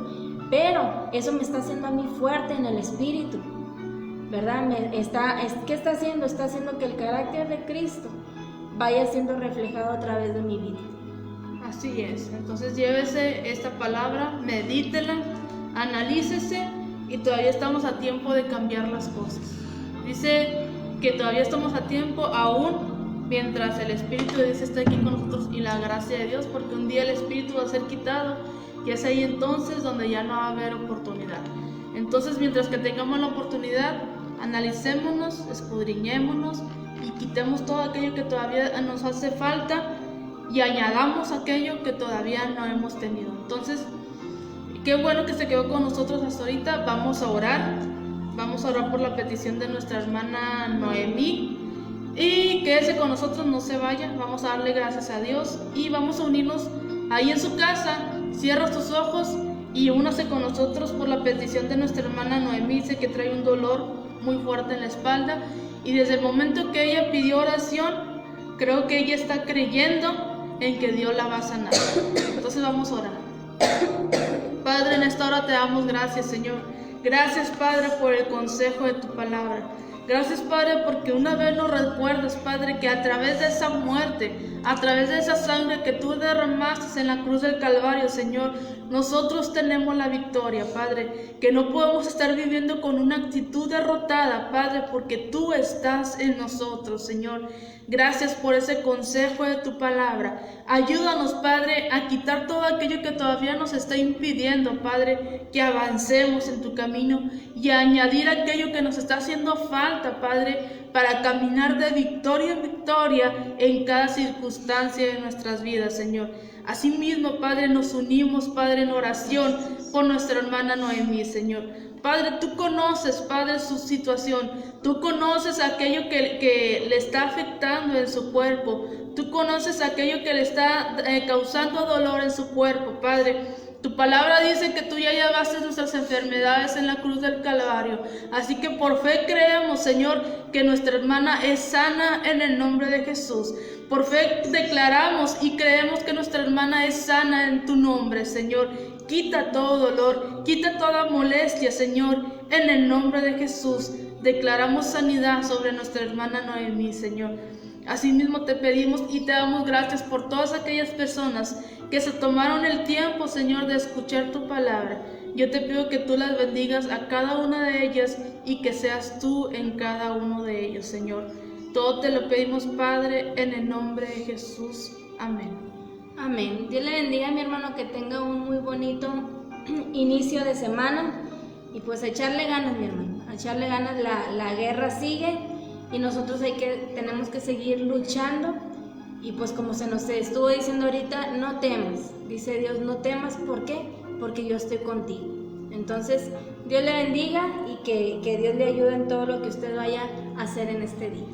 pero eso me está haciendo a mí fuerte en el espíritu, ¿verdad? ¿Qué está haciendo? Está haciendo que el carácter de Cristo vaya siendo reflejado a través de mi vida. Así es, entonces llévese esta palabra, medítela, analícese y todavía estamos a tiempo de cambiar las cosas. Dice que todavía estamos a tiempo aún mientras el Espíritu de Dios está aquí con nosotros y la gracia de Dios, porque un día el Espíritu va a ser quitado y es ahí entonces donde ya no va a haber oportunidad. Entonces, mientras que tengamos la oportunidad, analicémonos, escudriñémonos y quitemos todo aquello que todavía nos hace falta y añadamos aquello que todavía no hemos tenido. Entonces, qué bueno que se quedó con nosotros hasta ahorita. Vamos a orar por la petición de nuestra hermana Noemí. Y quédese con nosotros, no se vaya, vamos a darle gracias a Dios y vamos a unirnos ahí en su casa. Cierra tus ojos y únase con nosotros por la petición de nuestra hermana Noemí. Dice que trae un dolor muy fuerte en la espalda y desde el momento que ella pidió oración, creo que ella está creyendo en que Dios la va a sanar. Entonces vamos a orar. Padre, en esta hora te damos gracias, Señor. Gracias, Padre, por el consejo de tu palabra. Gracias, Padre, porque una vez nos recuerdas, Padre, que a través de esa muerte, a través de esa sangre que tú derramaste en la cruz del Calvario, Señor, nosotros tenemos la victoria, Padre, que no podemos estar viviendo con una actitud derrotada, Padre, porque tú estás en nosotros, Señor. Gracias por ese consejo de tu palabra. Ayúdanos, Padre, a quitar todo aquello que todavía nos está impidiendo, Padre, que avancemos en tu camino y a añadir aquello que nos está haciendo falta, Padre, para caminar de victoria en victoria en cada circunstancia de nuestras vidas, Señor. Asimismo, Padre, nos unimos, Padre, en oración por nuestra hermana Noemí, Señor. Padre, tú conoces, Padre, su situación. Tú conoces aquello que le está afectando en su cuerpo. Tú conoces aquello que le está causando dolor en su cuerpo, Padre. Tu palabra dice que tú ya llevaste nuestras enfermedades en la cruz del Calvario. Así que por fe creemos, Señor, que nuestra hermana es sana en el nombre de Jesús. Por fe declaramos y creemos que nuestra hermana es sana en tu nombre, Señor. Quita todo dolor, quita toda molestia, Señor, en el nombre de Jesús. Declaramos sanidad sobre nuestra hermana Noemí, Señor. Asimismo te pedimos y te damos gracias por todas aquellas personas que se tomaron el tiempo, Señor, de escuchar tu palabra. Yo te pido que tú las bendigas a cada una de ellas y que seas tú en cada uno de ellos, Señor. Todo te lo pedimos, Padre, en el nombre de Jesús. Amén. Amén. Dios le bendiga a mi hermano, que tenga un muy bonito inicio de semana y pues a echarle ganas, mi hermano, a echarle ganas. La guerra sigue y nosotros tenemos que seguir luchando. Y pues como se nos estuvo diciendo ahorita, no temas, dice Dios, no temas. ¿Por qué? Porque yo estoy contigo. Entonces, Dios le bendiga y que Dios le ayude en todo lo que usted vaya a hacer en este día.